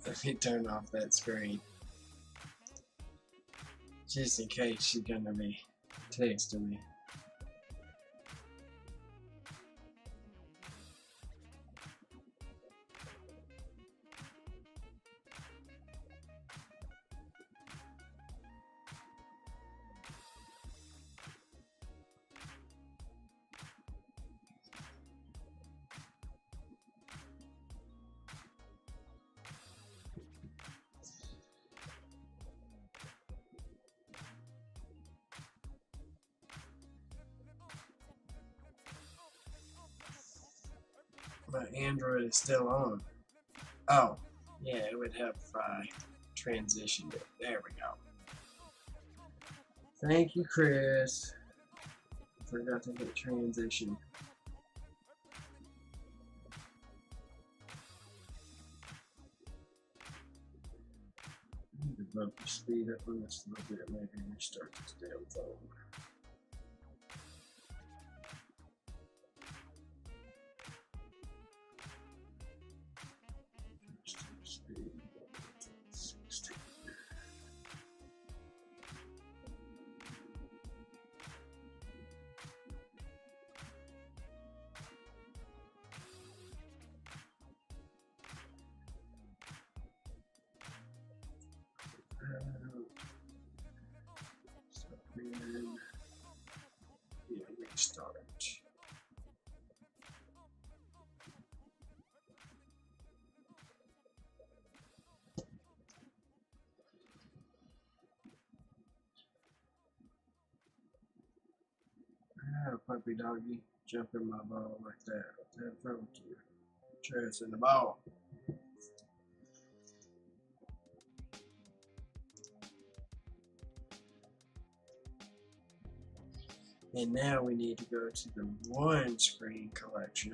Let me turn off that screen. Just in case she's gonna be texting me. My Android is still on. Oh, yeah, it would help if I transitioned it. There we go. Thank you, Chris. Forgot to hit transition. I need to bump the speed up on this a little bit. Maybe restart this damn phone. Yeah, restart. Ah, puppy doggy, jump in my ball like that. What's that from you? Trash in the ball. And now we need to go to the one screen collection.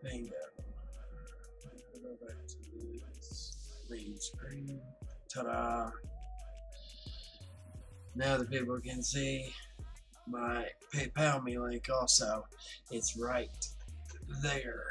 Bingo. Go back to this main screen. Ta-da! Now the people can see my PayPal me link also. It's right there.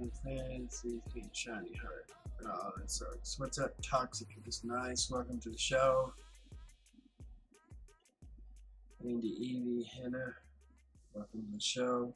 the fancy pink shiny heart. Oh, that sucks. What's up, Toxic? It's nice. Welcome to the show. Lindy, Evie, Hannah. Welcome to the show.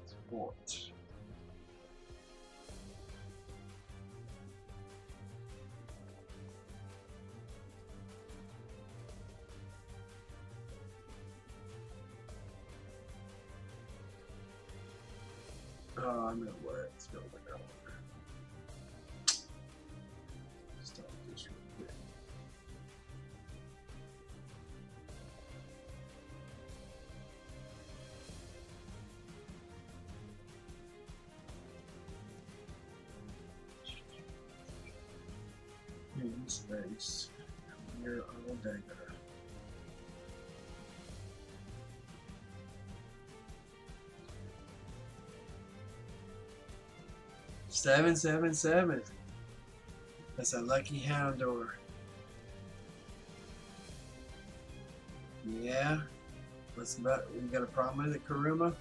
Sport. Oh, I'm at work. It's going on. Stop this real quick. In space. Here all day. 777. That's a lucky Houndour. Yeah. What's about? You got a problem with it, Karuma?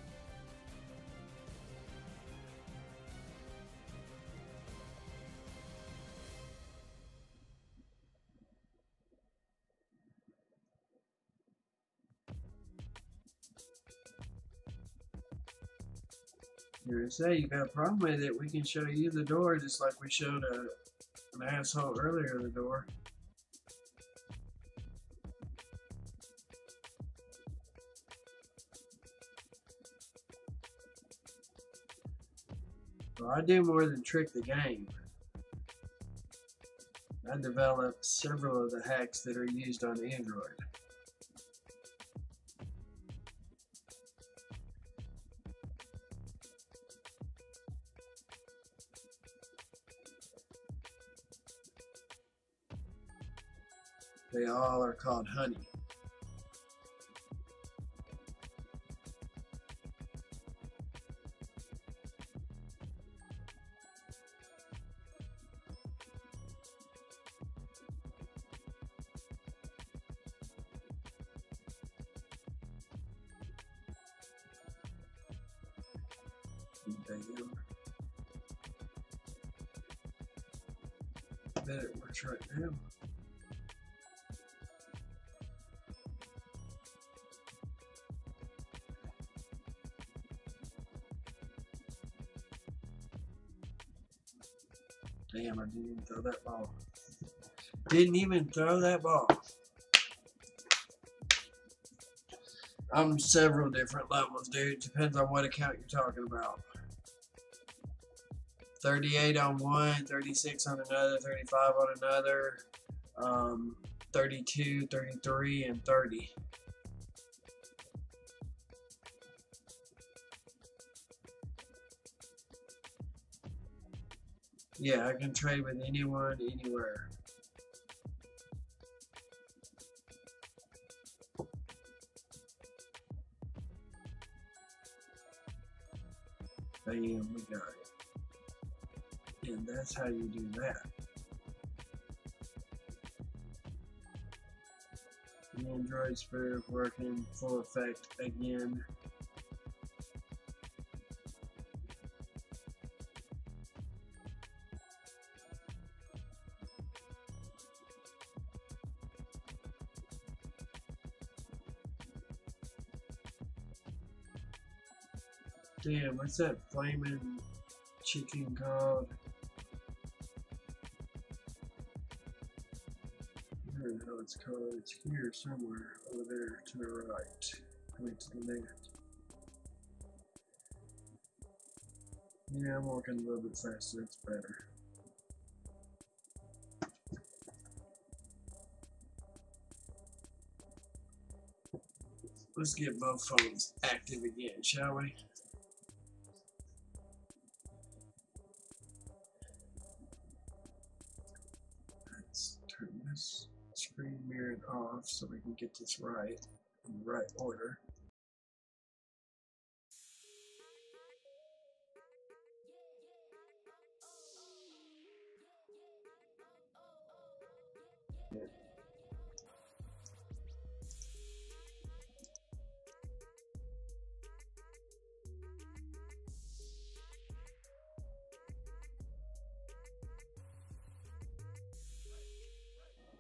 You say you got a problem with it, we can show you the door just like we showed an asshole earlier the door. Well, I do more than trick the game. I developed several of the hacks that are used on Android. They all are called honey. Damn. I bet it works right now. Damn, I didn't even throw that ball. Didn't even throw that ball. I'm several different levels, dude. Depends on what account you're talking about. 38 on one, 36 on another, 35 on another, 32, 33, and 30. Yeah, I can trade with anyone, anywhere. Bam, we got it. And that's how you do that. The Android Spirit working full effect again. Damn, what's that flaming chicken called? I don't know what it's called. It's here somewhere over there to the right. Coming to the left. Yeah, I'm walking a little bit faster. It's better. Let's get both phones active again, shall we? this screen mirrored off so we can get this right in the right order.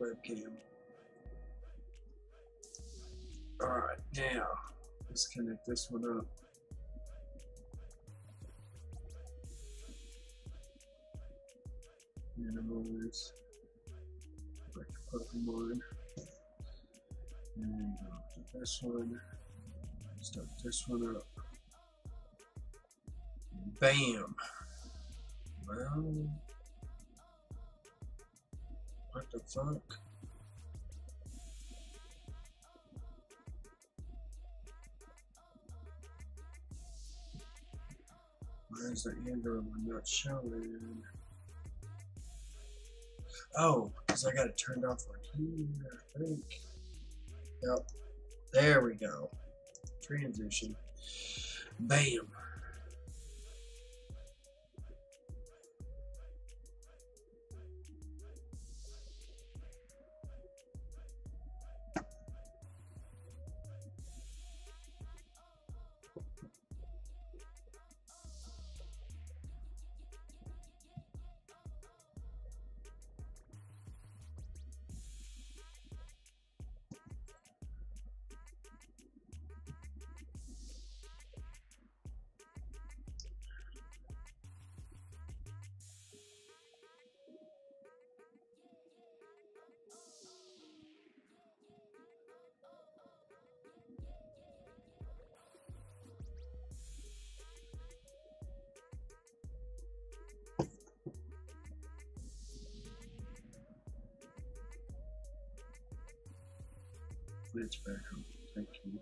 Webcam. Alright, now let's connect this one up. Minimize. Like Pokemon. And go to this one. Start this one up. Bam! Well, what the fuck? Why is the Android one not showing? Oh, because I got it turned off on here, I think. Yep. There we go. Transition. Bam. It's back home. Thank you.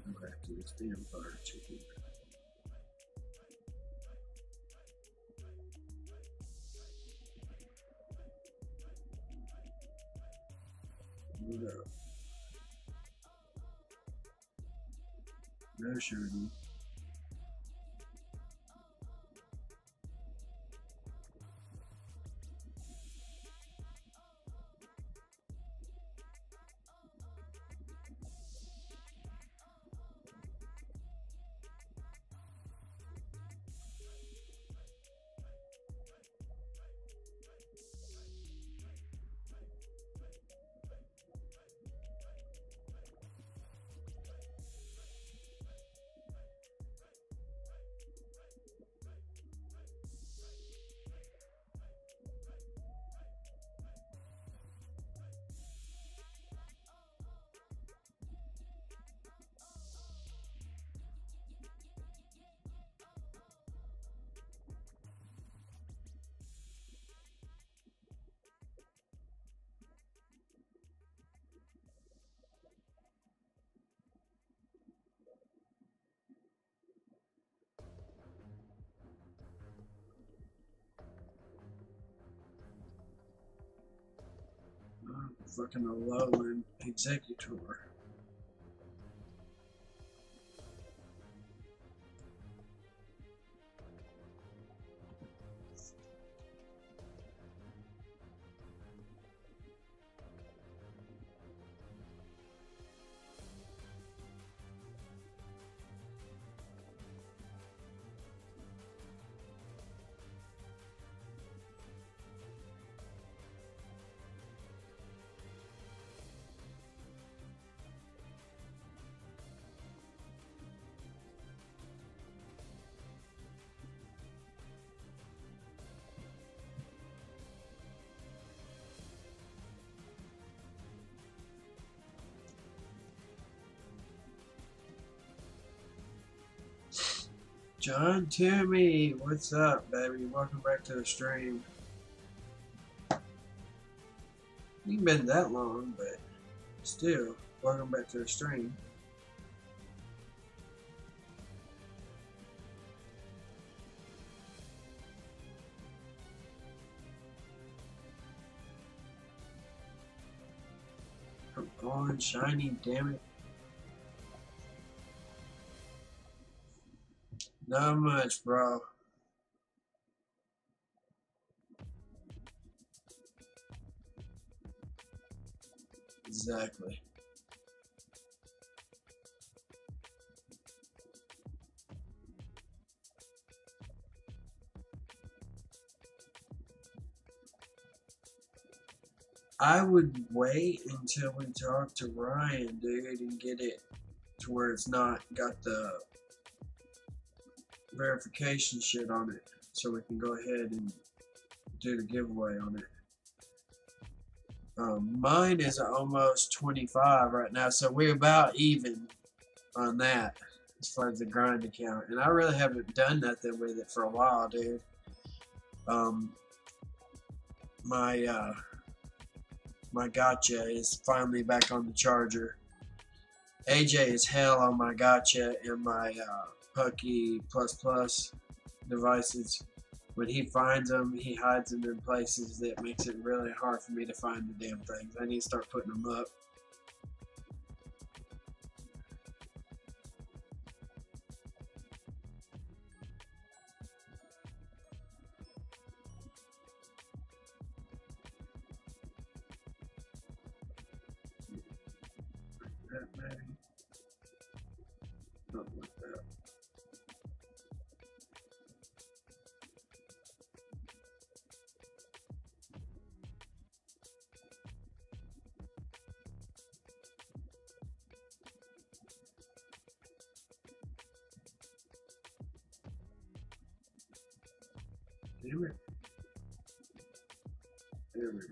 Go back to this damn fire chicken. No. No shooting. Fucking Alolan Executor. John Timmy, what's up, baby? Welcome back to the stream. You ain't been that long, but still, welcome back to the stream. Come on, shiny, damn it. Not much, bro. Exactly. I would wait until we talk to Ryan, dude, and get it to where it's not got the verification shit on it, so we can go ahead and do the giveaway on it. Mine is almost 25 right now, so we're about even on that as far as the grind account. And I really haven't done nothing with it for a while, dude. My gotcha is finally back on the charger. AJ is hell on my gotcha and my Pucky ++ devices. When he finds them, he hides them in places that makes it really hard for me to find the damn things. I need to start putting them up. That maybe. Something like that. Damn it. There we go.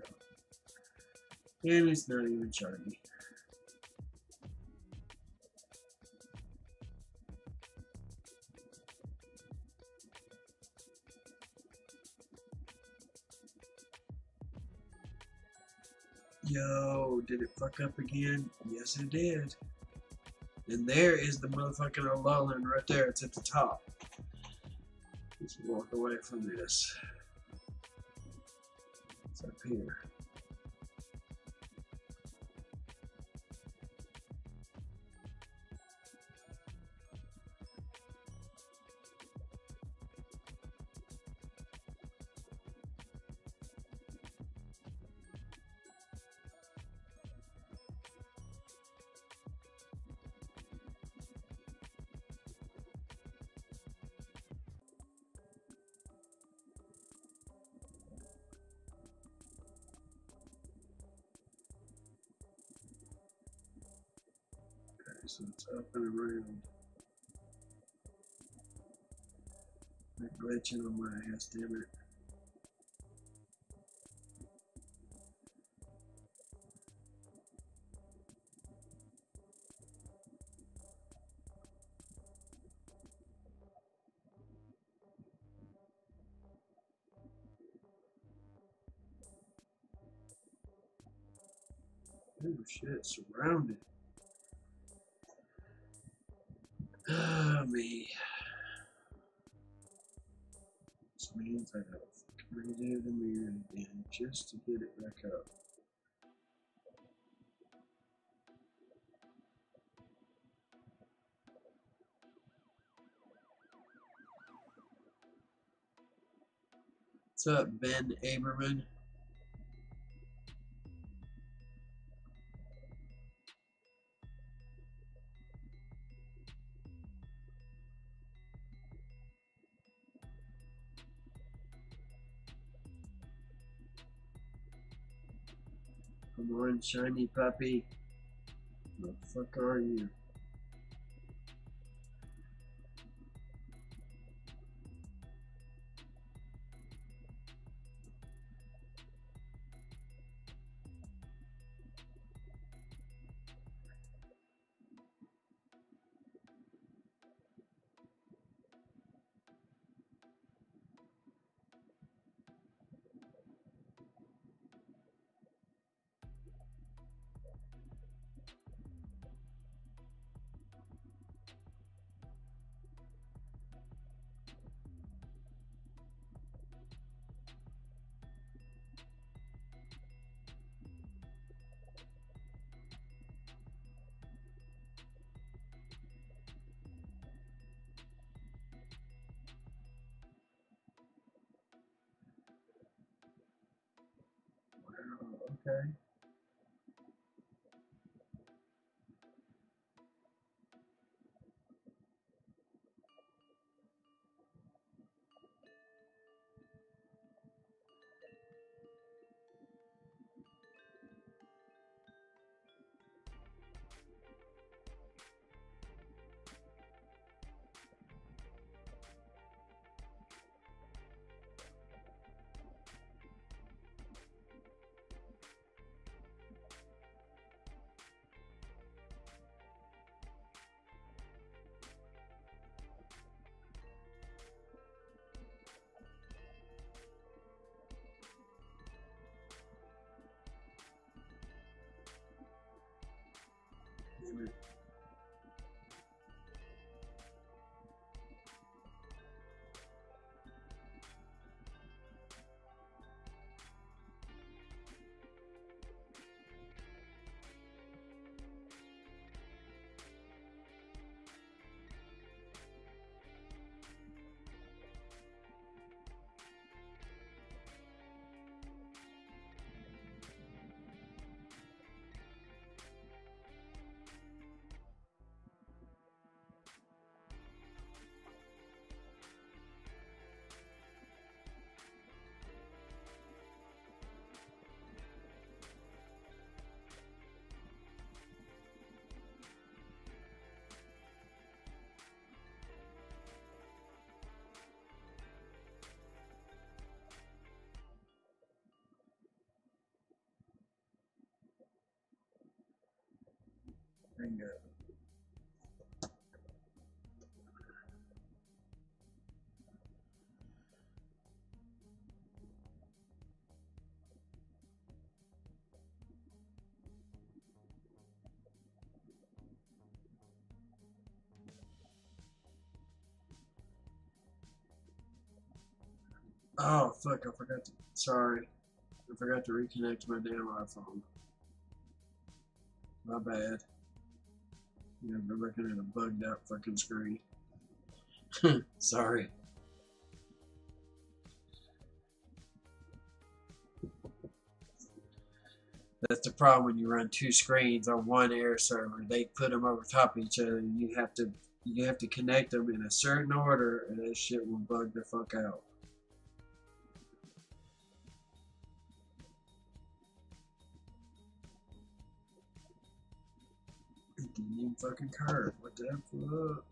And it's not even shiny. Yo, did it fuck up again? Yes, it did. And there is the motherfucking Alolan right there. It's at the top. Let's walk away from this. It's up here. So it's up and around. They're glitching on my ass, damn it. Oh shit, surrounded. Ah, me. This means I gotta redo the mirror again just to get it back up. What's up, Ben Aberman? Come on, shiny puppy. What the fuck are you? Okay. Bingo. Oh, fuck, I forgot to, sorry. I forgot to reconnect my damn iPhone. My bad. Yeah, we're looking at a bugged out fucking screen. Sorry. That's the problem when you run two screens on one air server. They put them over top of each other, and you have to connect them in a certain order, and that shit will bug the fuck out. It didn't even fucking curve. What the fuck?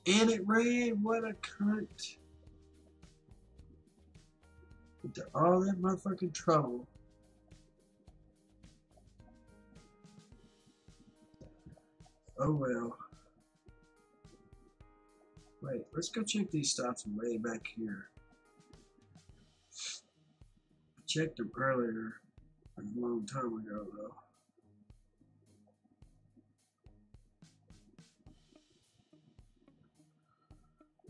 And it ran. What a cunt. Into all that motherfucking trouble. Oh well. Wait, let's go check these stops way back here. I checked them earlier, a long time ago though.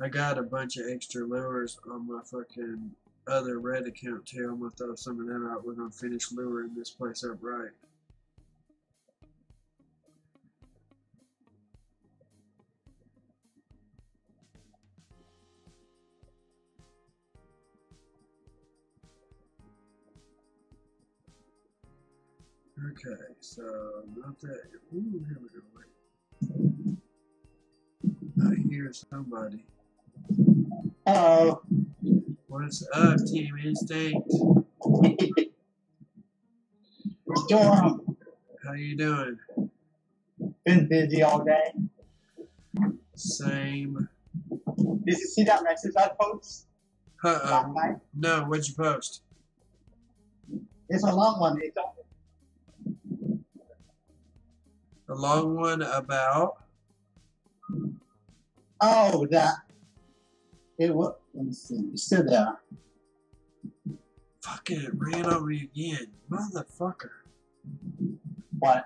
I got a bunch of extra lures on my fucking other red account too. I'm gonna throw some of them out. We're gonna finish luring this place up right. Okay, so not that. Ooh, here we go. Wait. I hear somebody. Hello. What's up, Team Instinct? What's going on? How you doing? Been busy all day. Same. Did you see that message I posted last night? No, what'd you post? It's a long one. It's A long one about? oh, that. It was. Let me see. It's still there. Fucking it ran over me again. Motherfucker. What?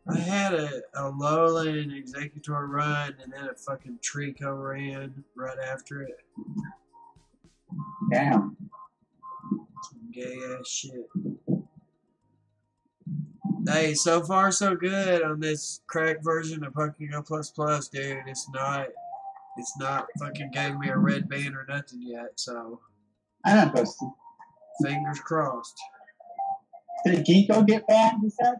I had a Lowland Executor run and then a fucking Trico ran right after it. Damn. Some gay ass shit. Hey, so far so good on this cracked version of Pokemon Plus Plus, dude. It's not It's not fucking gave me a red band or nothing yet, so I don't know. fingers crossed. Did Ginkgo get banned, you said?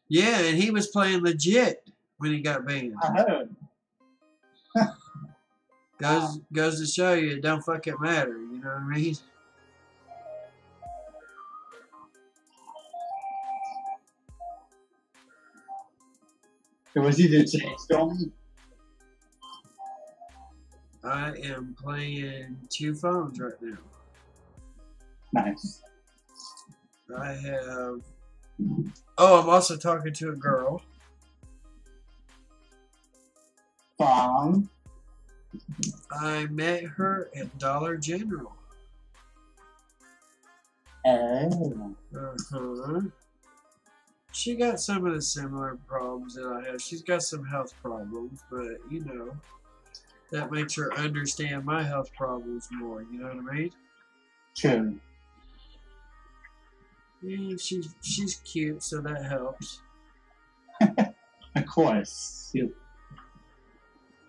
Yeah, and he was playing legit when he got banned. I heard. Goes to show you it don't fucking matter, you know what I mean? Was he the Stormy? I am playing 2 phones right now. Nice. I have... Oh, I'm also talking to a girl. Fong. I met her at Dollar General. Oh. Uh-huh. She got some of the similar problems that I have. She's got some health problems, but, you know, that makes her understand my health problems more, you know what I mean? True. Yeah, she's cute, so that helps. Of course. You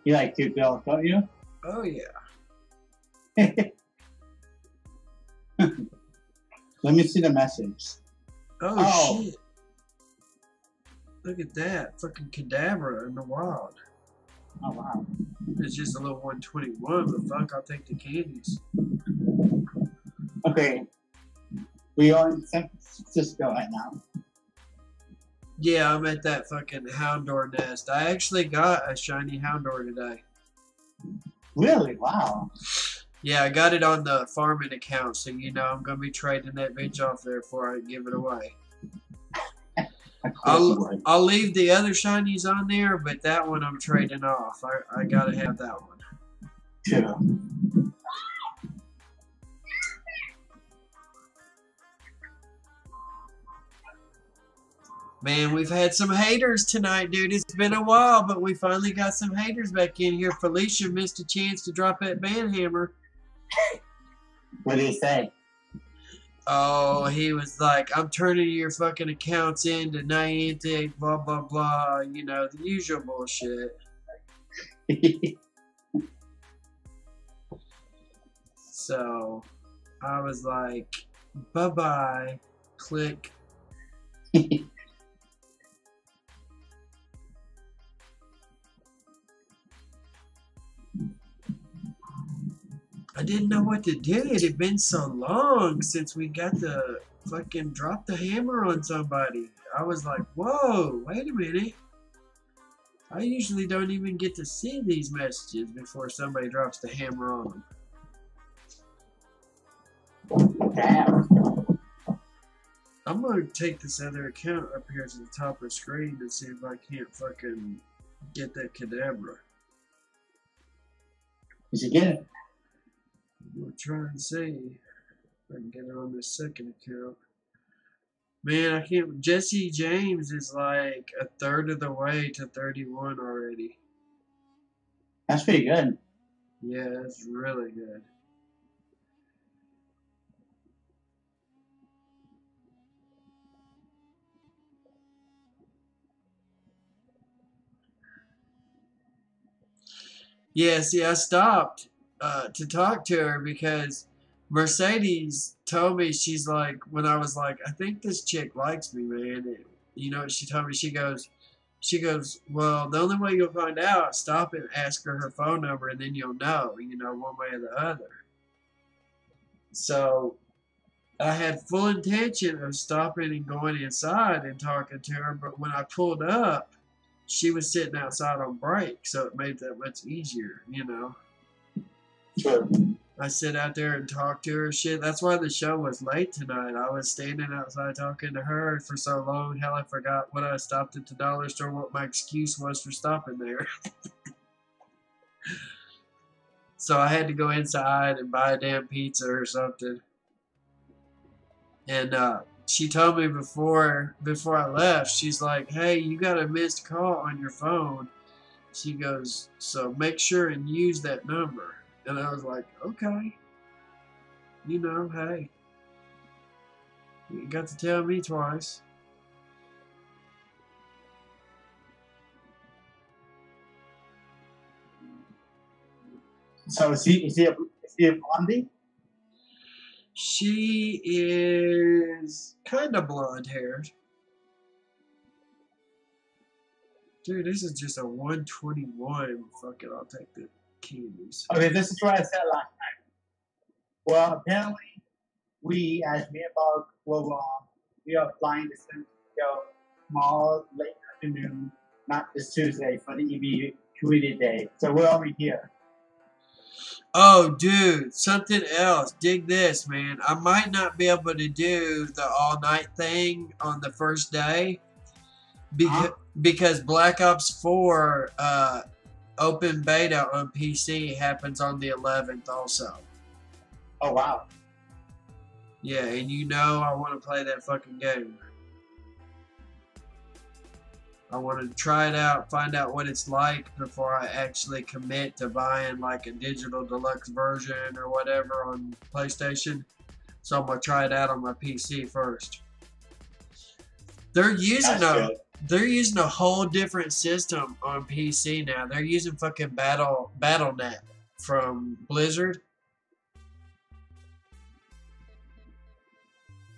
like cute girls, don't you? Oh, yeah. Let me see the message. Oh, shit. Look at that. Fucking Kadabra in the wild. Oh, wow. It's just a little 121, but fuck, I'll take the candies. Okay. We are in San Francisco right now. Yeah, I'm at that fucking Houndour nest. I actually got a shiny Houndour today. Really? Wow. Yeah, I got it on the farming account, so you know I'm going to be trading that bitch off there before I give it away. I'll leave the other shinies on there, but that one I'm trading off. I got to have that one. Sure. Man, we've had some haters tonight, dude. It's been a while, but we finally got some haters back in here. Felicia missed a chance to drop that banhammer. What did he say? Oh, he was like, I'm turning your fucking accounts into Niantic, blah, blah, blah. You know, the usual bullshit. So, I was like, bye-bye. Click. I didn't know what to do. It had been so long since we got to fucking drop the hammer on somebody. I was like, whoa, wait a minute. I usually don't even get to see these messages before somebody drops the hammer on them. Damn. I'm going to take this other account up here to the top of the screen and see if I can't fucking get that Kadabra. Did you get it? We'll try and see if I can get it on this second account. Man, I can't. Jesse James is like a third of the way to 31 already. That's pretty good. Yeah, that's really good. Yeah, see, I stopped to talk to her because Mercedes told me, she's like, when I was like, I think this chick likes me, man. And, you know what she told me? She goes, well, the only way you'll find out, stop and ask her phone number, and then you'll know, you know, one way or the other. So I had full intention of stopping and going inside and talking to her, but when I pulled up, she was sitting outside on break, so it made that much easier, you know. Sure. I sit out there and talk to her. Shit, that's why the show was late tonight. I was standing outside talking to her for so long. Hell, I forgot when I stopped at the dollar store what my excuse was for stopping there. So I had to go inside and buy a damn pizza or something. And she told me before I left, she's like, hey, you got a missed call on your phone. She goes, so make sure and use that number. And I was like, okay. You know, hey. You got to tell me twice. So is he a blondie? She is kind of blonde haired. Dude, this is just a 121. Fuck it, I'll take the candies. Okay, this is what I said last time. Well, apparently, we as me and Bob we are flying to San Francisco tomorrow late afternoon, not this Tuesday for the EB Community Day. So we're already here. Oh, dude, something else. Dig this, man. I might not be able to do the all-night thing on the first day because Black Ops 4 open beta on PC happens on the 11th also. Oh, wow. Yeah, and you know I want to play that fucking game. I want to try it out, find out what it's like before I actually commit to buying like a digital deluxe version or whatever on PlayStation. So I'm gonna try it out on my PC first. They're using a whole different system on PC now. They're using fucking BattleNet from Blizzard.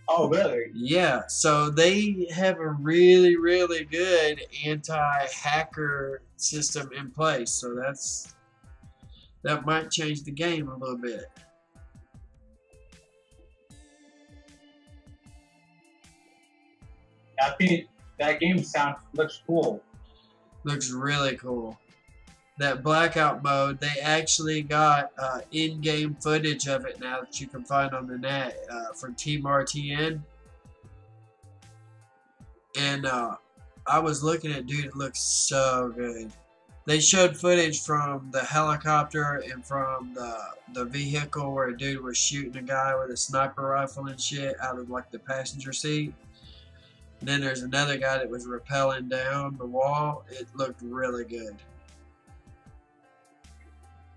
Oh, really? Yeah, so they have a really, really good anti-hacker system in place. So that might change the game a little bit. I think that game looks cool. Looks really cool. That blackout mode, they actually got in-game footage of it now that you can find on the net from Team RTN. And I was looking at it, dude, it looks so good. They showed footage from the helicopter and from the vehicle where a dude was shooting a guy with a sniper rifle and shit out of like the passenger seat. And then there's another guy that was rappelling down the wall. It looked really good.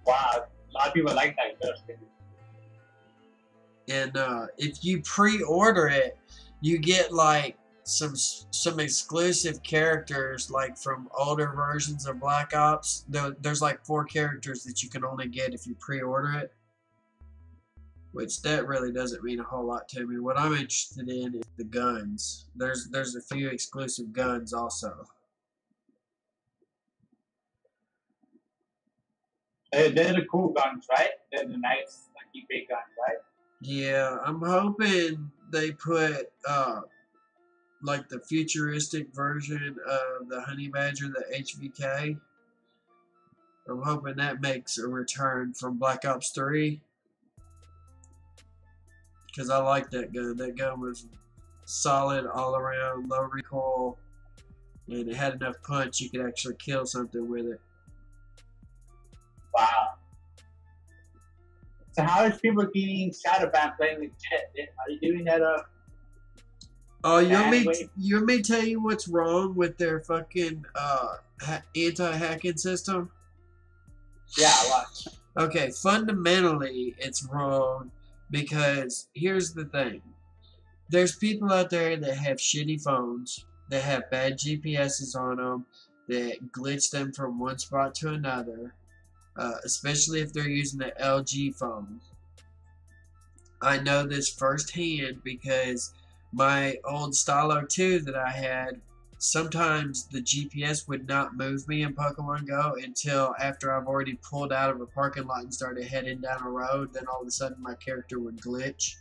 Wow, a lot of people like that. And if you pre-order it, you get like some exclusive characters like from older versions of Black Ops. There's like 4 characters that you can only get if you pre-order it, which that really doesn't mean a whole lot to me. What I'm interested in is the guns. There's a few exclusive guns also. They're the cool guns, right? They're the nice, like, big guns, right? Yeah, I'm hoping they put like the futuristic version of the Honey Badger, the HVK. I'm hoping that makes a return from Black Ops 3. Because I like that gun. That gun was solid all around, low recoil, and it had enough punch you could actually kill something with it. Wow. So how is people getting Shadowban playing with Jet? Are you doing that? Oh, you want me to tell you what's wrong with their fucking anti-hacking system? Yeah, watch. Okay, fundamentally, it's wrong because here's the thing. There's people out there that have shitty phones, that have bad GPSs on them, that glitch them from one spot to another. Especially if they're using an LG phone. I know this firsthand because my old Stylo 2 that I had, sometimes the GPS would not move me in Pokemon Go until after I've already pulled out of a parking lot and started heading down a road. Then all of a sudden my character would glitch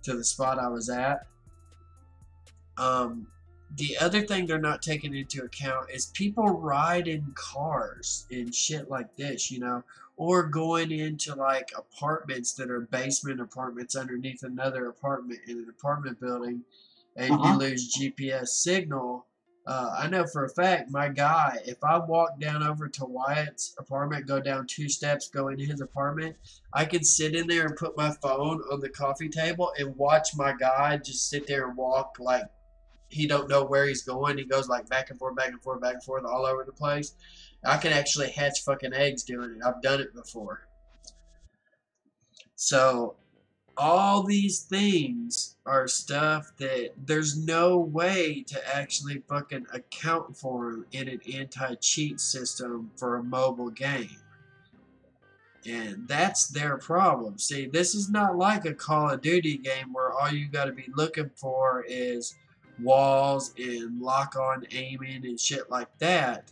to the spot I was at. The other thing they're not taking into account is people ride in cars and shit like this, you know, or going into like apartments that are basement apartments underneath another apartment in an apartment building, and you lose GPS signal. I know for a fact, my guy, if I walk down over to Wyatt's apartment, go down 2 steps, go into his apartment, I can sit in there and put my phone on the coffee table and watch my guy just sit there and walk like he don't know where he's going. He goes like back and forth, back and forth, back and forth all over the place. I can actually hatch fucking eggs doing it. I've done it before. So all these things are stuff that there's no way to actually fucking account for them in an anti-cheat system for a mobile game. And that's their problem. See, this is not like a Call of Duty game where all you got to be looking for is walls and lock-on aiming and shit like that.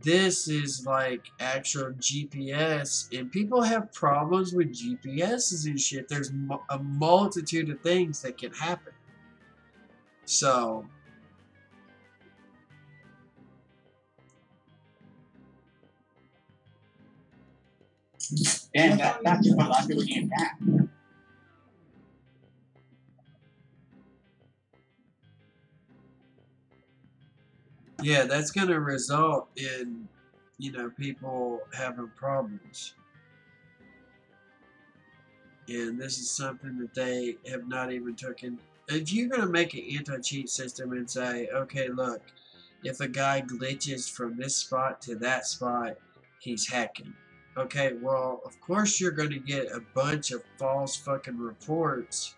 This is like actual GPS, and people have problems with GPSs and shit. There's a multitude of things that can happen. So, and that's what a lot of people getting hacked. yeah, that's going to result in, you know, people having problems. And this is something that they have not even taken. If you're going to make an anti-cheat system and say, okay, look, if a guy glitches from this spot to that spot, he's hacking. Okay, well, of course you're going to get a bunch of false fucking reports.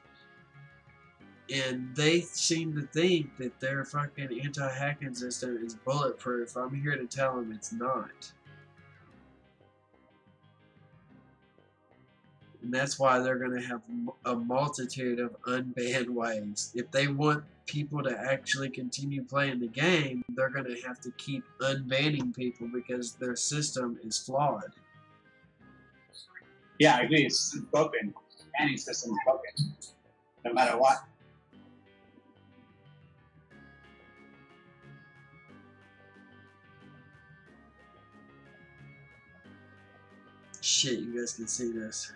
And they seem to think that their fucking anti-hacking system is bulletproof. I'm here to tell them it's not. And that's why they're going to have a multitude of unbanned ways. If they want people to actually continue playing the game, they're going to have to keep unbanning people because their system is flawed. Yeah, I agree. It's broken. Any system is broken, no matter what. Shit, you guys can see this.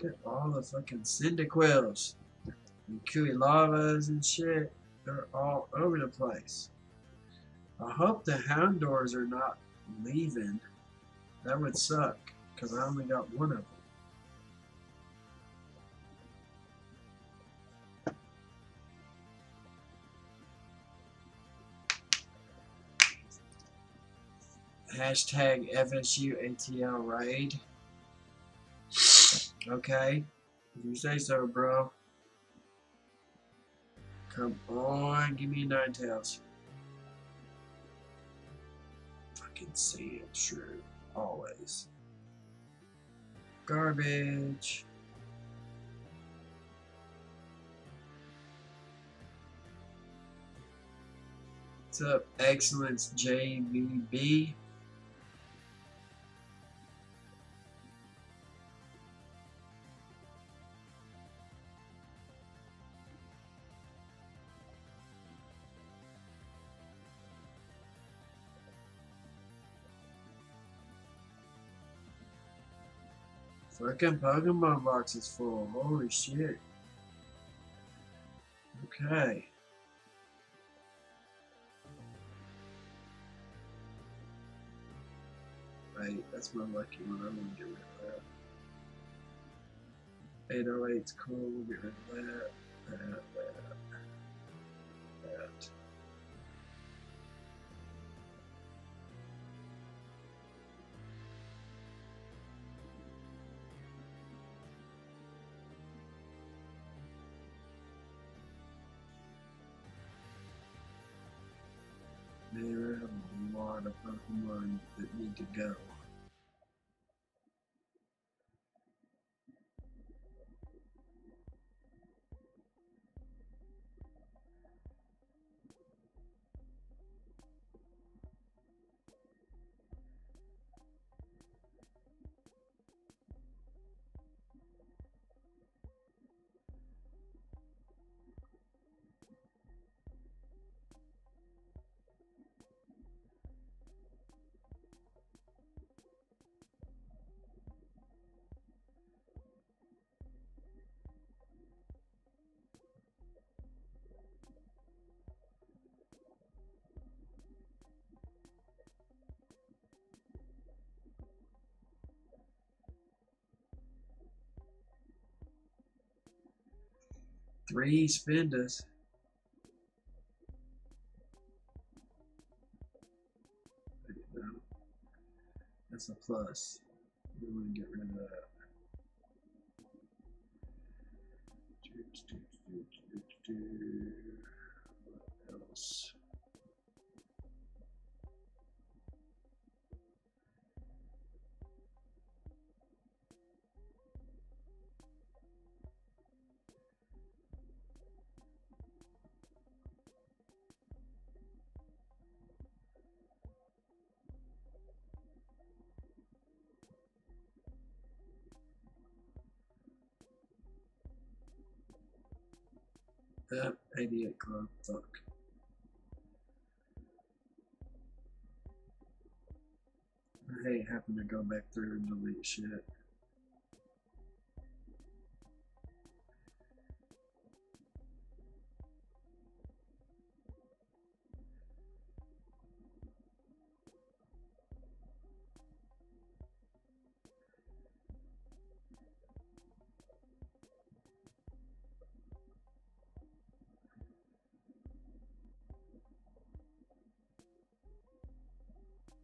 Look at all the fucking Cyndaquils and Lavas and shit. They're all over the place. I hope the Houndours are not leaving. That would suck, because I only got one of them. Hashtag FSU ATL raid. Okay. If you say so, bro. Come on, give me 9-tails. Fucking sand shrew. Always. Garbage. What's up, Excellence JVB? Fucking Pokemon box is full. Holy shit. Okay. Right, that's my lucky one. I'm gonna get rid of that. 808's cool. We'll get rid of that. That. There are a lot of Pokemon that need to go. Three Spindas. That's a plus. We want to get rid of that. What else? Yep, 88 club, fuck. I hate having to go back through and delete shit.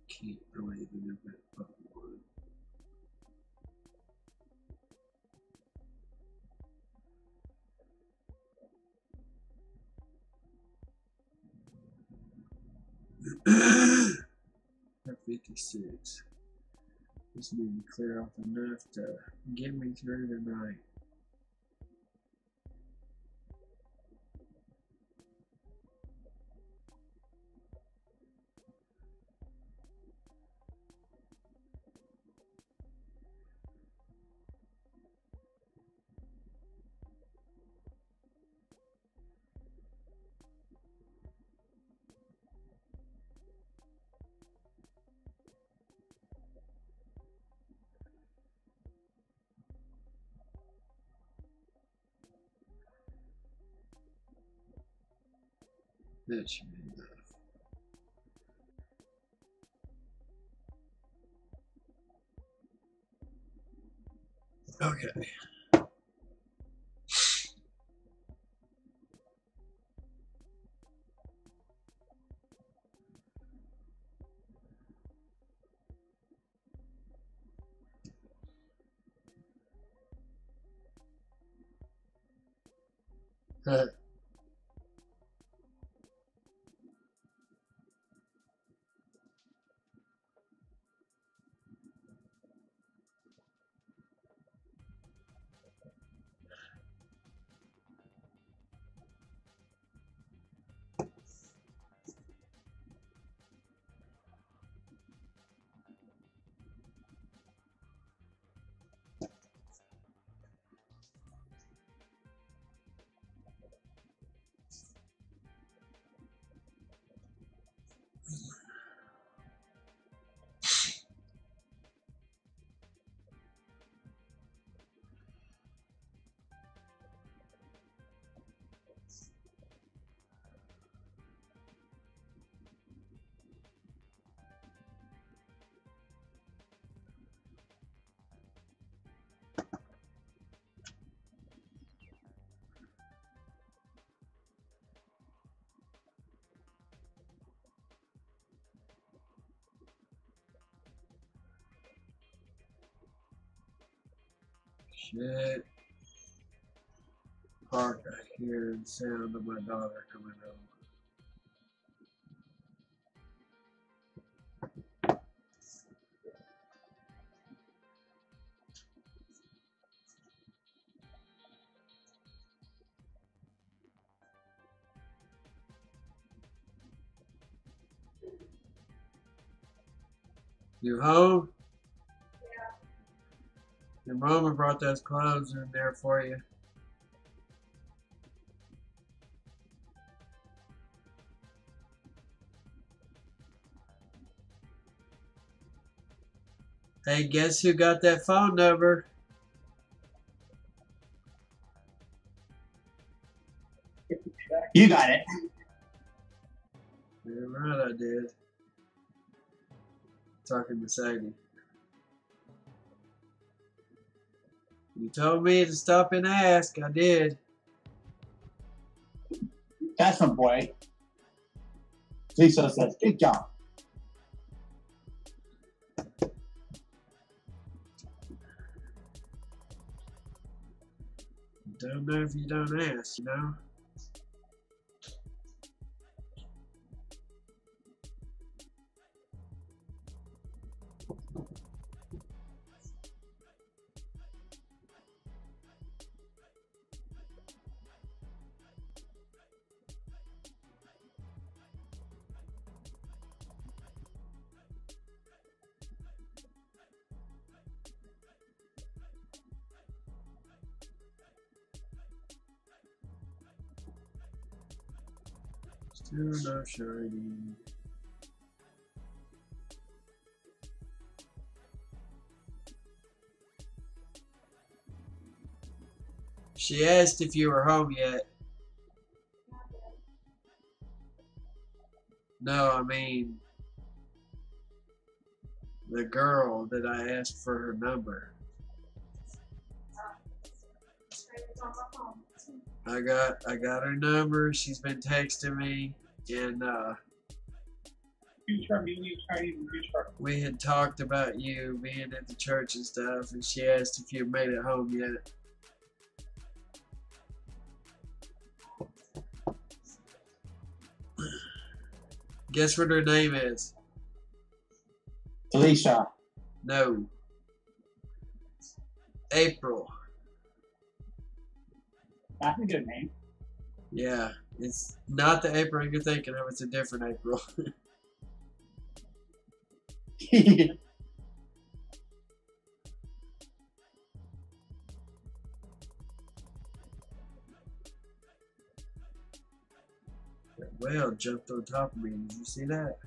Can't believe it in that fucking one. At 56. Just need to clear off enough to get me through tonight. That should be enough. Okay. Shit. Park, I hear the sound of my daughter coming home. You home? Your mama brought those clothes in there for you. Hey, guess who got that phone number? You got it. You're right, I did. Talking to Sadie. You told me to stop and ask. I did. That's my boy. Lisa says, good job. Don't know if you don't ask, you know? Still no shiny. She asked if you were home yet. No, I mean the girl that I asked for her number. I got her number. She's been texting me, and we had talked about you being at the church and stuff, and she asked if you made it home yet. Guess what her name is? Felicia. No. April. That's a good name. Yeah, it's not the April you're thinking of. It's a different April. That whale jumped on top of me. Did you see that?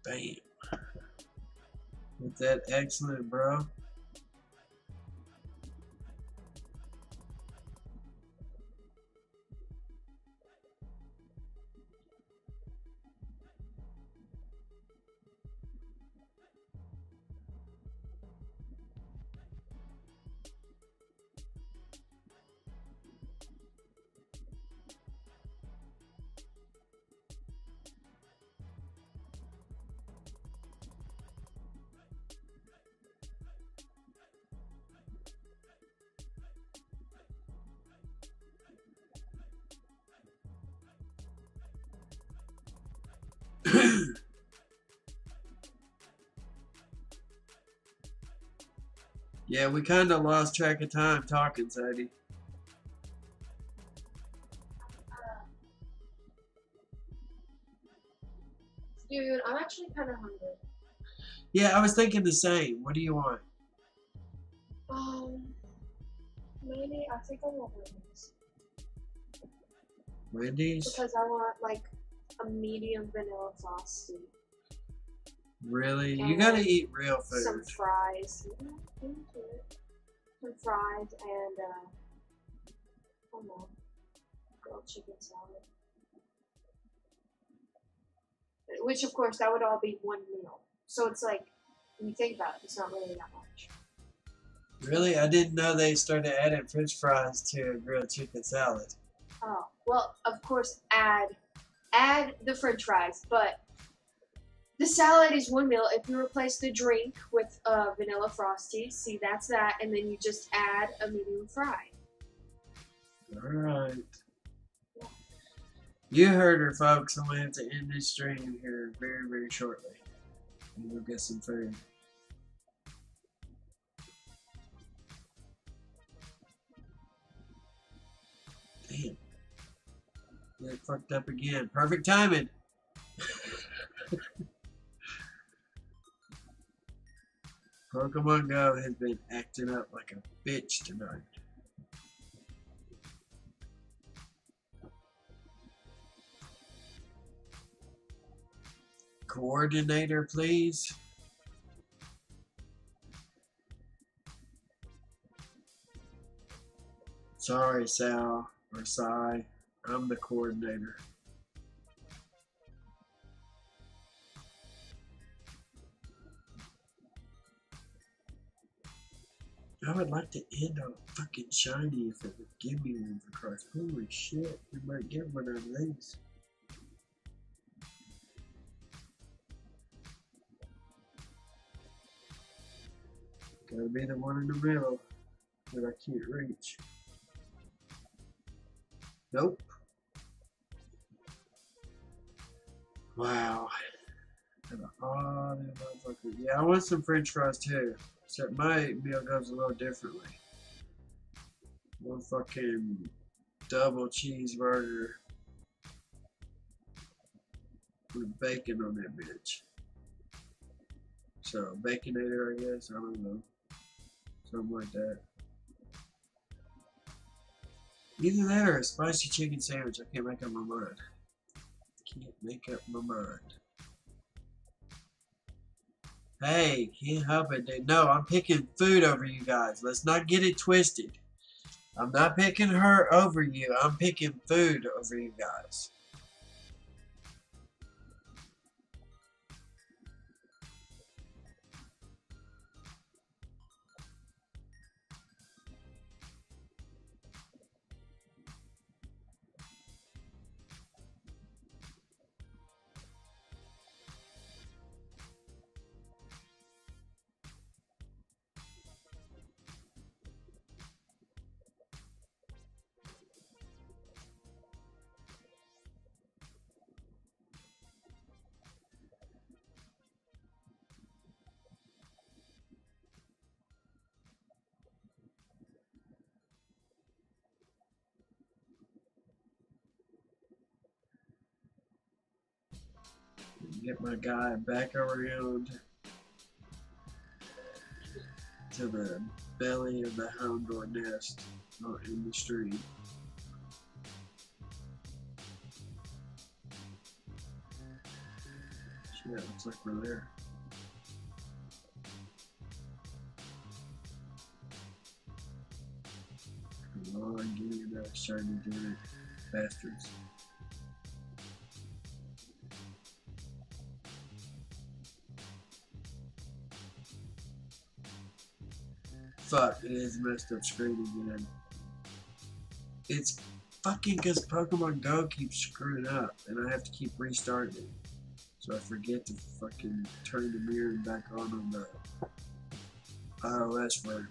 Bam. With that excellent, bro. Yeah, we kind of lost track of time talking, Sadie. Dude, I'm actually kind of hungry. Yeah, I was thinking the same. What do you want? Maybe I think I want Wendy's. Wendy's? Because I want like a medium vanilla frosty. Really? And you gotta eat real food. Some fries. Some fries and I don't know, grilled chicken salad. Which of course that would all be one meal. So it's like, when you think about it, it's not really that much. Really? I didn't know they started adding french fries to a grilled chicken salad. Oh, well, of course add the french fries, but the salad is one meal. If you replace the drink with vanilla frosty, see, that's that, and then you just add a medium fry. Alright. Yeah. You heard her, folks. I'm going to have to end this stream here very, very shortly. And we'll get some food. Damn. Get fucked up again. Perfect timing. Pokemon Go has been acting up like a bitch tonight. Coordinator, please. Sorry, Sal or Sai. I'm the coordinator. I would like to end on a fucking shiny if it would give me one for Christ. Holy shit, we might get one of these. Gotta be the one in the middle that I can't reach. Nope. Wow. Yeah, I want some French fries too. Except my meal goes a little differently. One fucking double cheeseburger with bacon on that bitch. So, Baconator, I guess. I don't know. Something like that. Either that or a spicy chicken sandwich. I can't make up my mind. Can't make up my mind. Hey, can't help it, dude. No, I'm picking food over you guys. Let's not get it twisted. I'm not picking her over you. I'm picking food over you guys. Get my guy back around to the belly of the Houndour nest, not in the stream. Shit, looks like we're there. Come on, give me that shiny giant bastards. Fuck, it is messed up screen again. It's fucking because Pokemon Go keeps screwing up and I have to keep restarting it. So I forget to fucking turn the mirror back on the iOS version.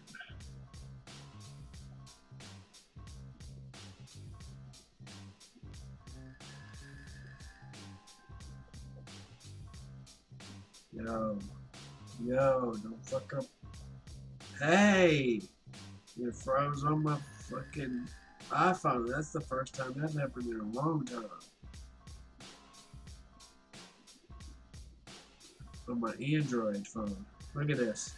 Yo, don't fuck up. Hey! It froze on my fucking iPhone. That's the first time that's happened in a long time. On my Android phone. Look at this.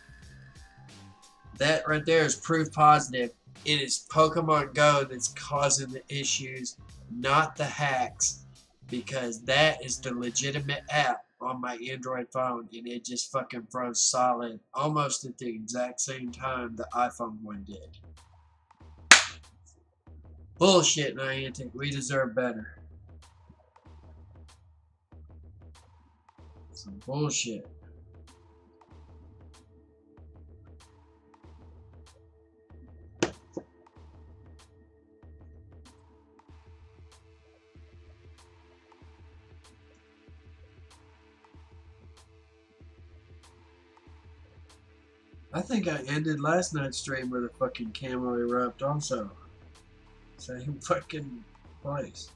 That right there is proof positive. It is Pokemon Go that's causing the issues, not the hacks. Because that is the legitimate app on my Android phone, and it just fucking froze solid almost at the exact same time the iPhone one did. Bullshit, Niantic. We deserve better. Some bullshit. I think I ended last night's stream with a fucking camo erupt also. Same fucking place.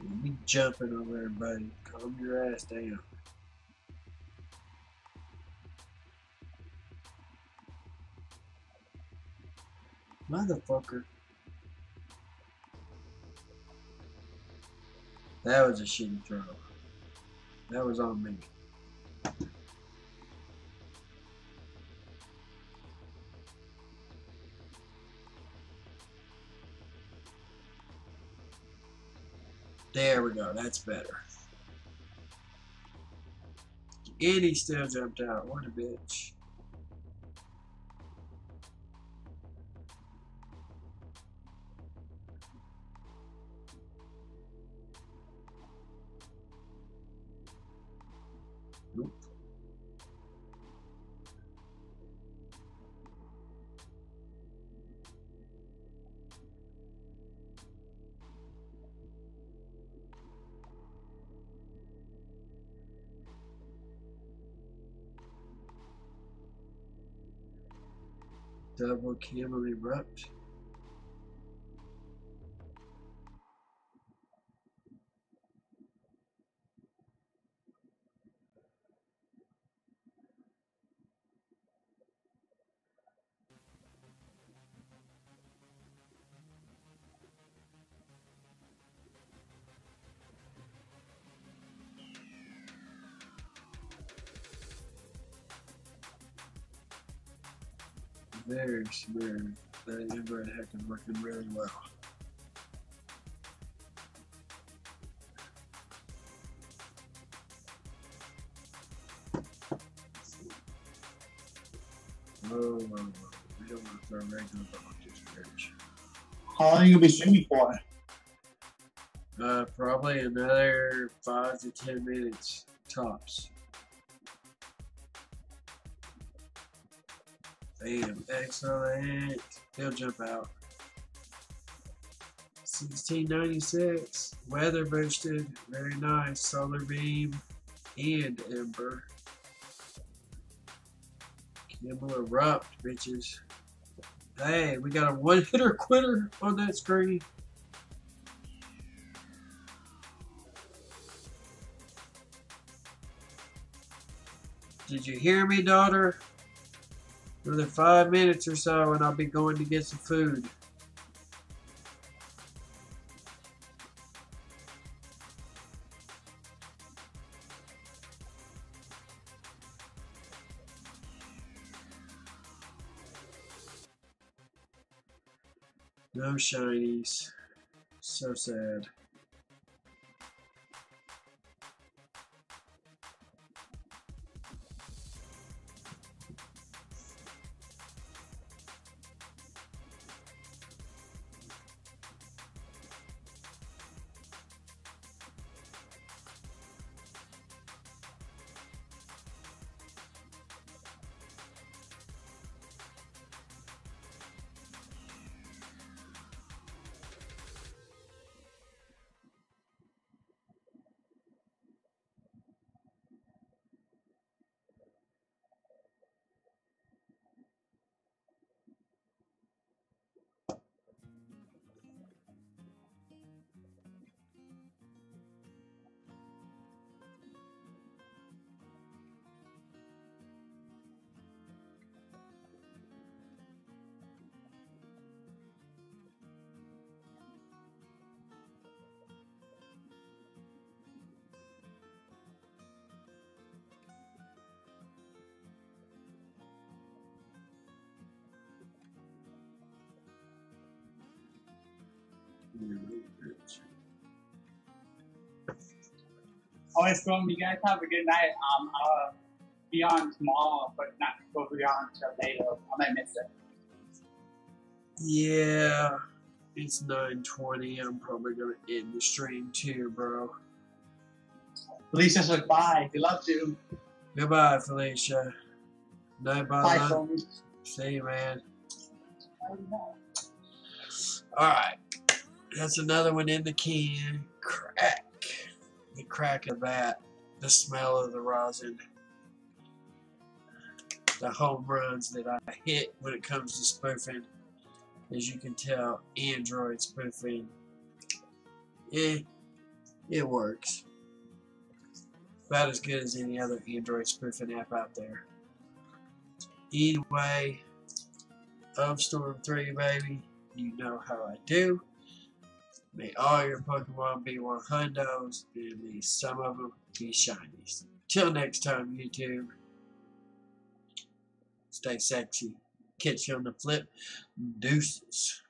You be jumping over there, buddy. Calm your ass down. Motherfucker. That was a shitty throw. That was on me. There we go. That's better. And he still jumped out. What a bitch. Double camel erupt. Very smooth. That inbred heck is working really well. Oh, we don't want to throw regular dog just bridge. How long are you gonna be streaming for? Probably another 5 to 10 minutes tops. Bam, excellent. He'll jump out. 1696. Weather boosted. Very nice. Solar beam and ember. Camel erupt, bitches. Hey, we got a one-hitter quitter on that screen. Did you hear me, daughter? Another 5 minutes or so and I'll be going to get some food. No shinies. So sad. Always from you guys have a good night. I'll be on tomorrow, but not will be on until later. I might miss it. Yeah, it's 9:20. I'm probably gonna end the stream too, bro. Felicia said bye. He loves you. Goodbye, Felicia. Night, Bye, bye. Tony. See you, man. Alright. That's another one in the can. Crack. The crack of that. The smell of the rosin. The home runs that I hit when it comes to spoofing. As you can tell, Android spoofing. It works. About as good as any other Android spoofing app out there. Anyway, Storm 3, baby. You know how I do. May all your Pokemon be 1 Hundos, and may some of them be shinies. Till next time, YouTube. Stay sexy. Catch you on the flip. Deuces.